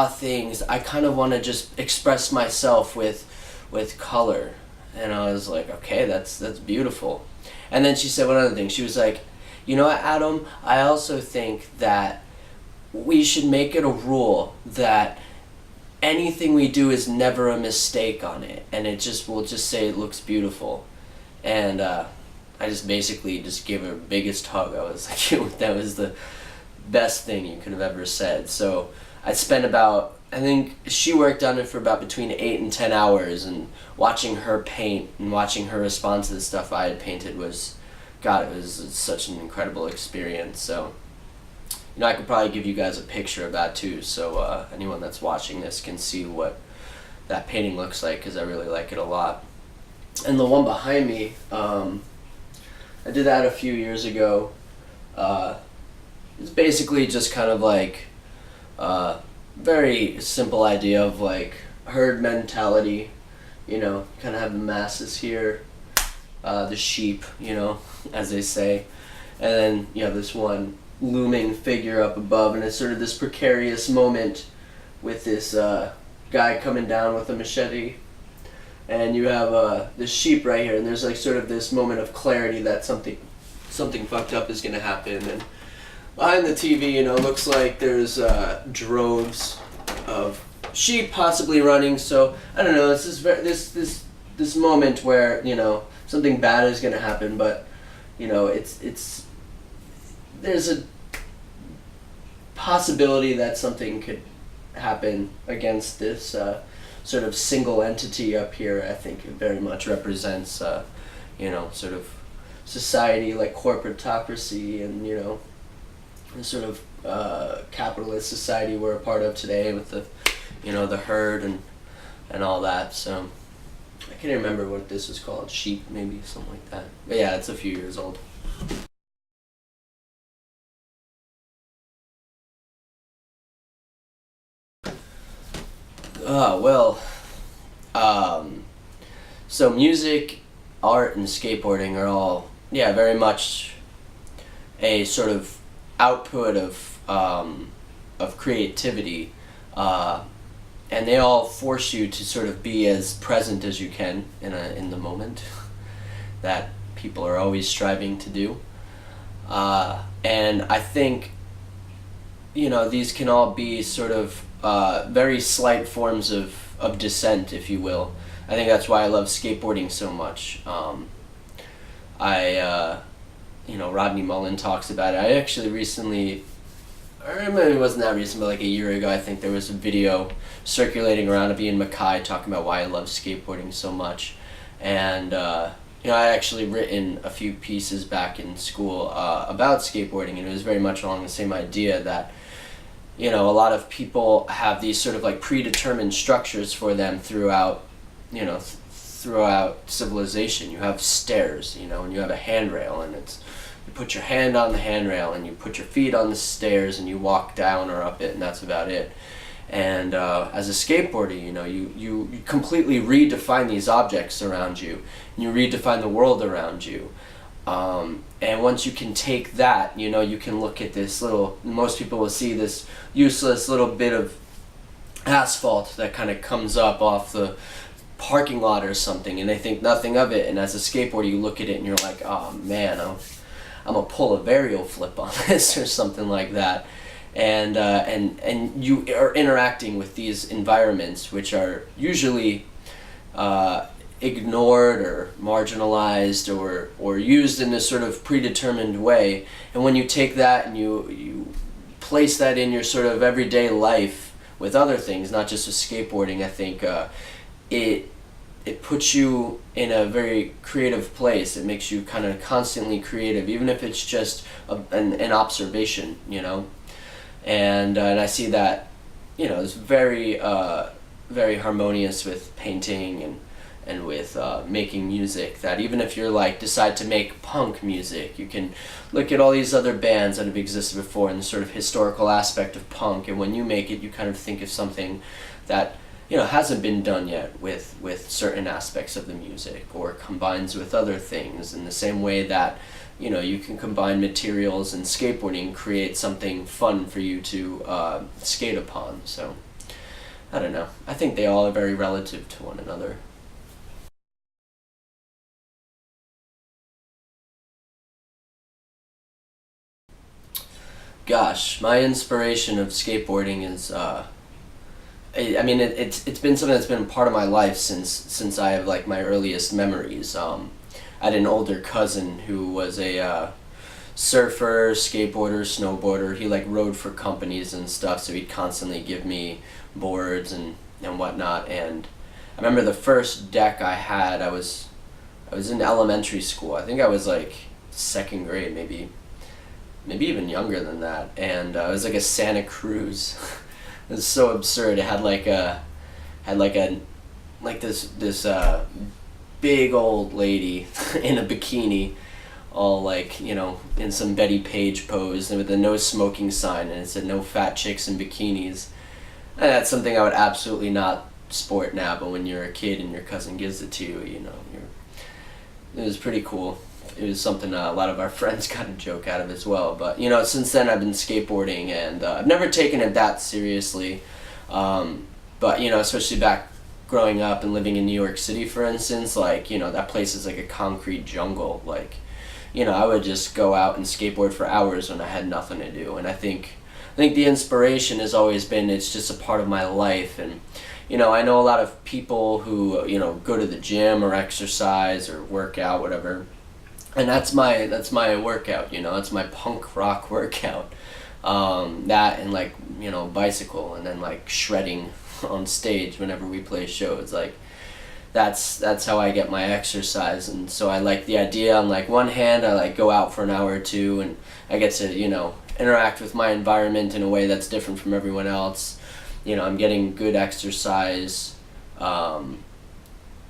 things, I kind of want to just express myself with color. And I was like, okay, that's beautiful. And then she said one other thing. She was like, you know what, Adam, I also think that we should make it a rule that anything we do is never a mistake on it, and we'll just say it looks beautiful. And I just basically just gave her biggest hug. I was like, that was the best thing you could have ever said. So I spent about, I think she worked on it for about between 8 and 10 hours, and watching her paint and watching her respond to the stuff I had painted was, God, it was such an incredible experience. So, you know, I could probably give you guys a picture of that too, so anyone that's watching this can see what that painting looks like, because I really like it a lot. And the one behind me, I did that a few years ago. It's basically just kind of like very simple idea of like herd mentality, you know, kind of have the masses here, the sheep, you know, as they say, and then you have this one looming figure up above, and it's sort of this precarious moment with this guy coming down with a machete, and you have this sheep right here, and there's like sort of this moment of clarity that something fucked up is gonna happen. And behind the TV, you know, looks like there's droves of sheep possibly running. So I don't know. It's this moment where, you know, something bad is gonna happen, but you know, there's a possibility that something could happen against this sort of single entity up here. I think it very much represents, you know, sort of society like corporatocracy, and you know, the sort of capitalist society we're a part of today with the, you know, the herd and all that. So I can't remember what this is called, sheep maybe, something like that. But yeah, it's a few years old. Well, so music, art, and skateboarding are all, yeah, very much a sort of output of creativity, and they all force you to sort of be as present as you can in the moment that people are always striving to do, and I think, you know, these can all be sort of very slight forms of dissent, if you will. I think that's why I love skateboarding so much. Rodney Mullen talks about it. I actually recently, or maybe it wasn't that recent, but like a year ago, I think there was a video circulating around of Ian Mackay talking about why I love skateboarding so much. And, I actually written a few pieces back in school about skateboarding, and it was very much along the same idea that, a lot of people have these sort of like predetermined structures for them throughout, throughout civilization. You have stairs, and you have a handrail, and you put your hand on the handrail and you put your feet on the stairs and you walk down or up it, and that's about it. And as a skateboarder, you completely redefine these objects around you, and you redefine the world around you. And once you can take that, you can look at this most people will see this useless little bit of asphalt that kind of comes up off the parking lot or something, and they think nothing of it. And as a skateboarder, you look at it and you're like, oh man, I'm gonna pull a varial flip on this or something like that. And you are interacting with these environments which are usually ignored or marginalized or used in this sort of predetermined way. And when you take that and you place that in your sort of everyday life with other things, not just with skateboarding, I think it puts you in a very creative place. It makes you kind of constantly creative, even if it's just an observation, And I see that, it's very very harmonious with painting and with making music. That even if you're like decide to make punk music, you can look at all these other bands that have existed before and the sort of historical aspect of punk. And when you make it, you kind of think of something that hasn't been done yet with certain aspects of the music, or combines with other things in the same way that you can combine materials and skateboarding, create something fun for you to skate upon. So I don't know, I think they all are very relative to one another. Gosh, my inspiration of skateboarding is it's been something that's been a part of my life since I have like my earliest memories. I had an older cousin who was a surfer, skateboarder, snowboarder. He like rode for companies and stuff, so he'd constantly give me boards and whatnot. And I remember the first deck I had, I was in elementary school. I think I was like second grade, maybe even younger than that. And it was like a Santa Cruz. It was so absurd. It had this big old lady in a bikini, all like, in some Betty Page pose, and with a no smoking sign, and it said no fat chicks in bikinis. And that's something I would absolutely not sport now, but when you're a kid and your cousin gives it to you, it was pretty cool. It was something a lot of our friends got a joke out of as well. But since then I've been skateboarding, and I've never taken it that seriously. But especially back growing up and living in New York City, for instance, like that place is like a concrete jungle. Like I would just go out and skateboard for hours when I had nothing to do. And I think the inspiration has always been, it's just a part of my life. And I know a lot of people who go to the gym or exercise or work out, whatever. And that's my workout, that's my punk rock workout. That and like, bicycle, and then like shredding on stage whenever we play shows. Like that's how I get my exercise. And so I like the idea, on like one hand, I like go out for an hour or two and I get to, interact with my environment in a way that's different from everyone else. I'm getting good exercise.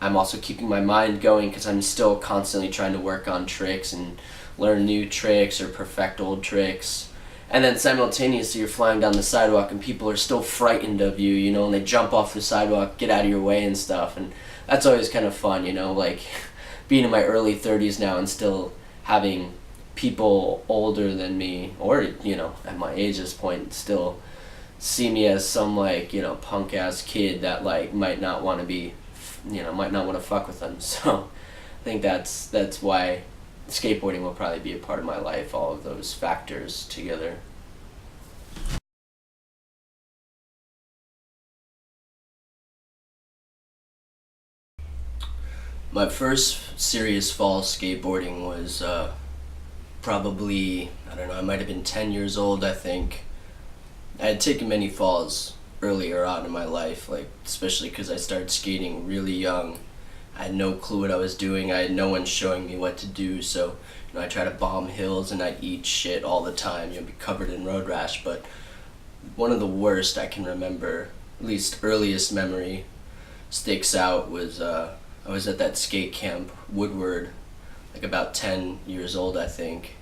I'm also keeping my mind going because I'm still constantly trying to work on tricks and learn new tricks or perfect old tricks. And then simultaneously you're flying down the sidewalk and people are still frightened of you, and they jump off the sidewalk, get out of your way and stuff. And that's always kind of fun, like being in my early 30s now and still having people older than me, or, at my age at this point, still see me as some like, punk ass kid that like might not want to fuck with them. So I think that's why skateboarding will probably be a part of my life, all of those factors together. My first serious fall skateboarding was probably, I don't know, I might have been 10 years old, I think. I had taken many falls earlier on in my life, like especially because I started skating really young. I had no clue what I was doing. I had no one showing me what to do, so I tried to bomb hills and I'd eat shit all the time, be covered in road rash. But one of the worst I can remember, at least earliest memory, sticks out was I was at that skate camp, Woodward, like about 10 years old, I think,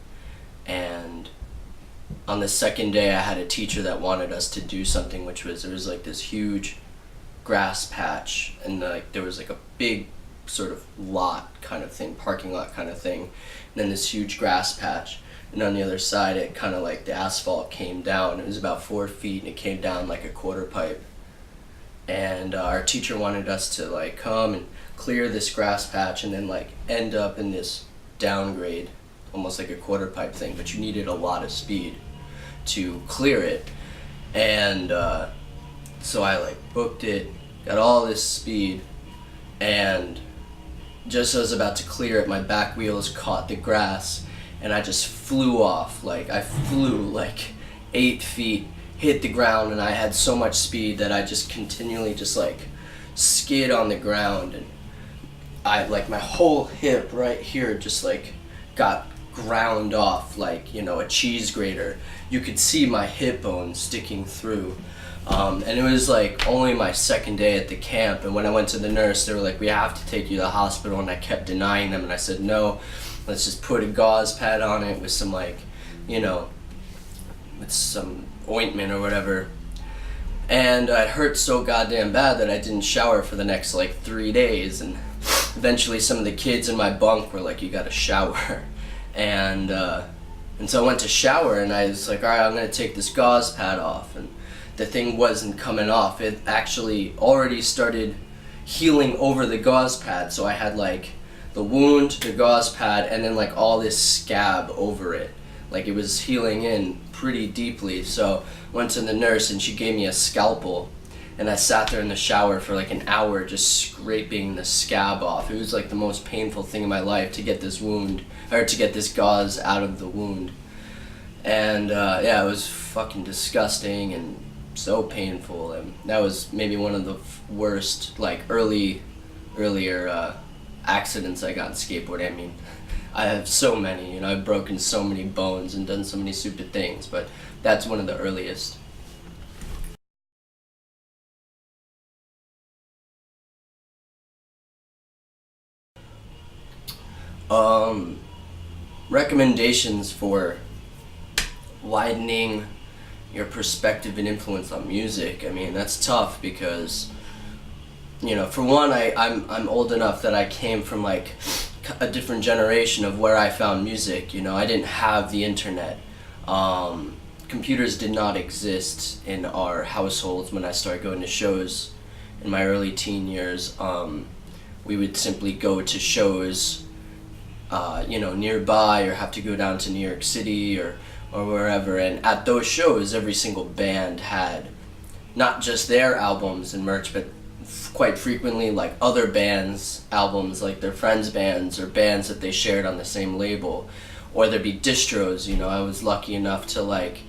and on the second day I had a teacher that wanted us to do something, which was, there was like this huge grass patch, and like there was like a big sort of lot kind of thing, parking lot kind of thing, and then this huge grass patch, and on the other side it kind of like the asphalt came down. It was about 4 feet and it came down like a quarter pipe, and our teacher wanted us to like come and clear this grass patch and then like end up in this downgrade, almost like a quarter pipe thing, but you needed a lot of speed to clear it. And so I like booked it, got all this speed, and just as I was about to clear it, my back wheels caught the grass and I just flew off. Like I flew like 8 feet, hit the ground, and I had so much speed that I just continually just like skid on the ground, and I like my whole hip right here just like got ground off like, a cheese grater. You could see my hip bone sticking through. And it was like only my second day at the camp, and when I went to the nurse, they were like, we have to take you to the hospital, and I kept denying them, and I said, no, let's just put a gauze pad on it with some like, with some ointment or whatever. And it hurt so goddamn bad that I didn't shower for the next like 3 days, and eventually some of the kids in my bunk were like, you gotta shower. And so I went to shower, and I was like, all right, I'm gonna take this gauze pad off, and the thing wasn't coming off. It actually already started healing over the gauze pad, so I had like the wound, the gauze pad, and then like all this scab over it. Like it was healing in pretty deeply. So I went to the nurse and she gave me a scalpel, and I sat there in the shower for like an hour just scraping the scab off. It was like the most painful thing in my life to get this wound, or to get this gauze out of the wound. And yeah, it was fucking disgusting and so painful, and that was maybe one of the worst like earlier accidents I got in skateboarding. I mean, I have so many, I've broken so many bones and done so many stupid things, but that's one of the earliest. Recommendations for widening your perspective and influence on music. I mean, that's tough because, for one, I'm old enough that I came from like a different generation of where I found music. I didn't have the internet. Computers did not exist in our households when I started going to shows in my early teen years. We would simply go to shows nearby, or have to go down to New York City or wherever, and at those shows every single band had not just their albums and merch, but quite frequently like other bands' albums, like their friends' bands or bands that they shared on the same label, or there'd be distros. I was lucky enough to like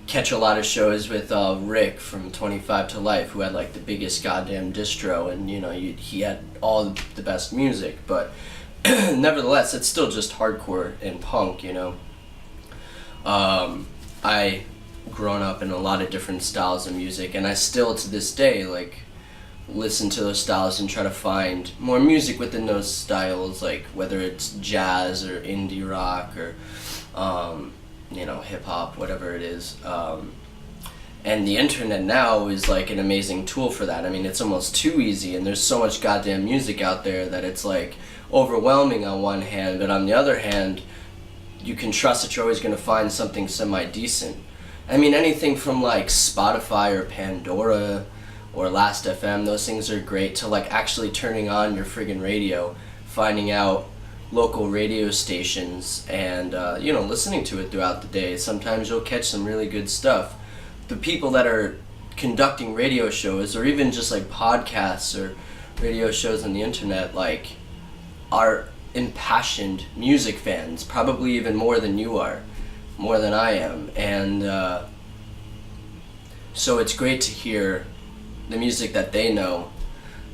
catch a lot of shows with Rick from 25 to Life, who had like the biggest goddamn distro, and he had all the best music, but nevertheless, it's still just hardcore and punk. I grown up in a lot of different styles of music, and I still to this day like listen to those styles and try to find more music within those styles, like whether it's jazz or indie rock or hip hop, whatever it is. And the internet now is like an amazing tool for that. I mean, it's almost too easy, and there's so much goddamn music out there that it's like overwhelming on one hand, but on the other hand, you can trust that you're always going to find something semi-decent. I mean, anything from like Spotify or Pandora or Last FM, those things are great, to like actually turning on your friggin' radio, finding out local radio stations, and listening to it throughout the day. Sometimes you'll catch some really good stuff. The people that are conducting radio shows, or even just like podcasts or radio shows on the internet, like are impassioned music fans, probably even more than you are, more than I am, and so it's great to hear the music that they know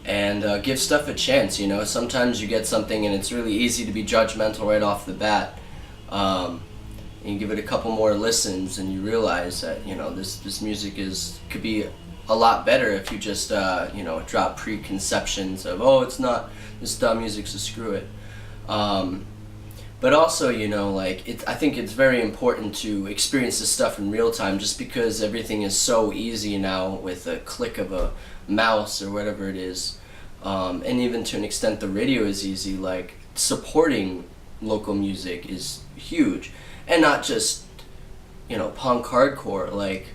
and give stuff a chance. You know, sometimes you get something and it's really easy to be judgmental right off the bat. And you give it a couple more listens and you realize that, you know, this music could be a lot better if you just you know, drop preconceptions of, oh, it's not, this dumb music, so screw it. But also, you know, like, I think it's very important to experience this stuff in real time, just because everything is so easy now with a click of a mouse or whatever it is. And even to an extent the radio is easy. Like, supporting local music is huge. And not just, you know, punk hardcore. Like,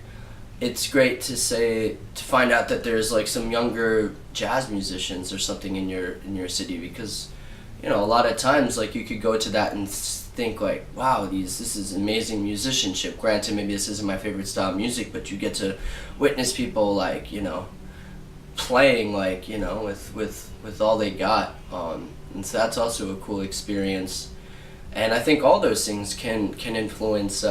it's great to find out that there's like some younger jazz musicians or something in your city, because, you know, a lot of times, like, you could go to that and think like, wow, this is amazing musicianship. Granted, maybe this isn't my favorite style of music, but you get to witness people, like, you know, playing, like, you know, with all they got. And so that's also a cool experience. And I think all those things can influence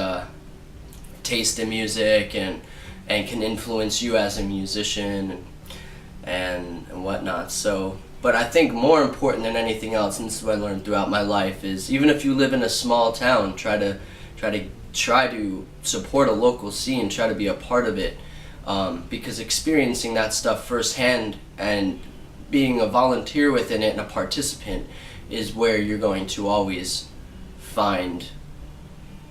taste in music and can influence you as a musician and whatnot. So, but I think more important than anything else, and this is what I learned throughout my life, is even if you live in a small town, try to support a local scene, try to be a part of it, because experiencing that stuff firsthand and being a volunteer within it and a participant is where you're going to always find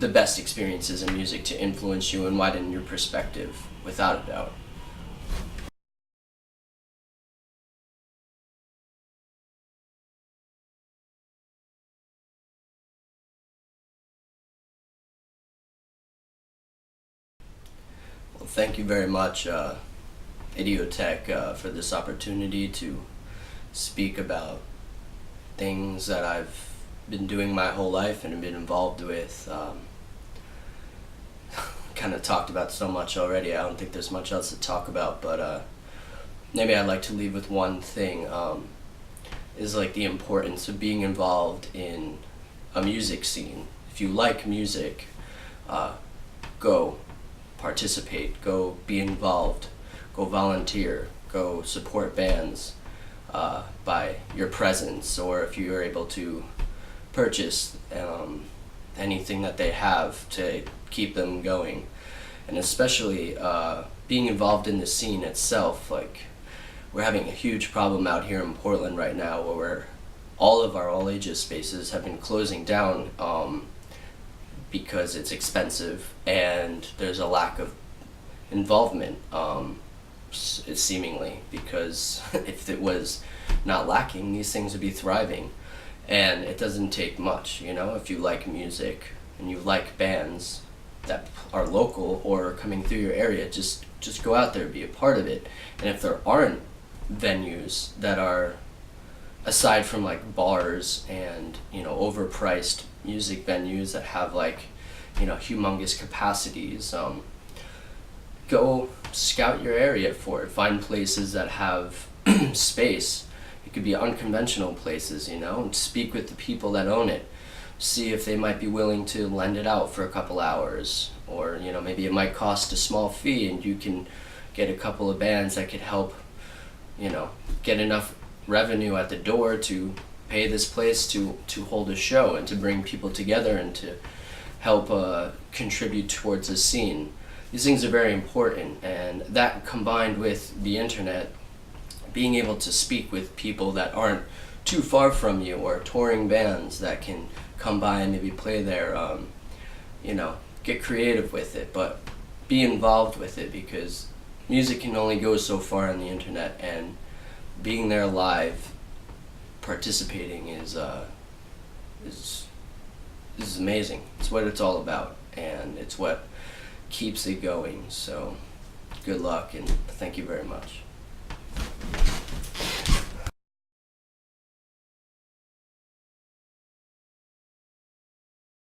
the best experiences in music to influence you and widen your perspective, without a doubt. Well, thank you very much, IDIOTEQ, for this opportunity to speak about things that I've been doing my whole life and have been involved with. Kind of talked about so much already. I don't think there's much else to talk about, but maybe I'd like to leave with one thing, is like the importance of being involved in a music scene. If you like music, go participate, go be involved, go volunteer, go support bands by your presence, or if you are able to purchase anything that they have to keep them going. And especially being involved in the scene itself. Like, we're having a huge problem out here in Portland right now, where all of our all ages spaces have been closing down because it's expensive and there's a lack of involvement, seemingly, because if it was not lacking, these things would be thriving. And it doesn't take much, you know, if you like music and you like bands that are local or coming through your area, just go out there, be a part of it. And if there aren't venues that are, aside from like bars and, you know, overpriced music venues that have, like, you know, humongous capacities, go scout your area for it. Find places that have space. It could be unconventional places, you know, and speak with the people that own it. See if they might be willing to lend it out for a couple hours, or, you know, maybe it might cost a small fee and you can get a couple of bands that could help, you know, get enough revenue at the door to pay this place to hold a show and to bring people together and to help contribute towards a scene. These things are very important, and that combined with the internet, being able to speak with people that aren't too far from you, or touring bands that can come by and maybe play there, you know, get creative with it, but be involved with it, because music can only go so far on the internet, and being there live, participating is amazing. It's what it's all about, and it's what keeps it going. So good luck, and thank you very much.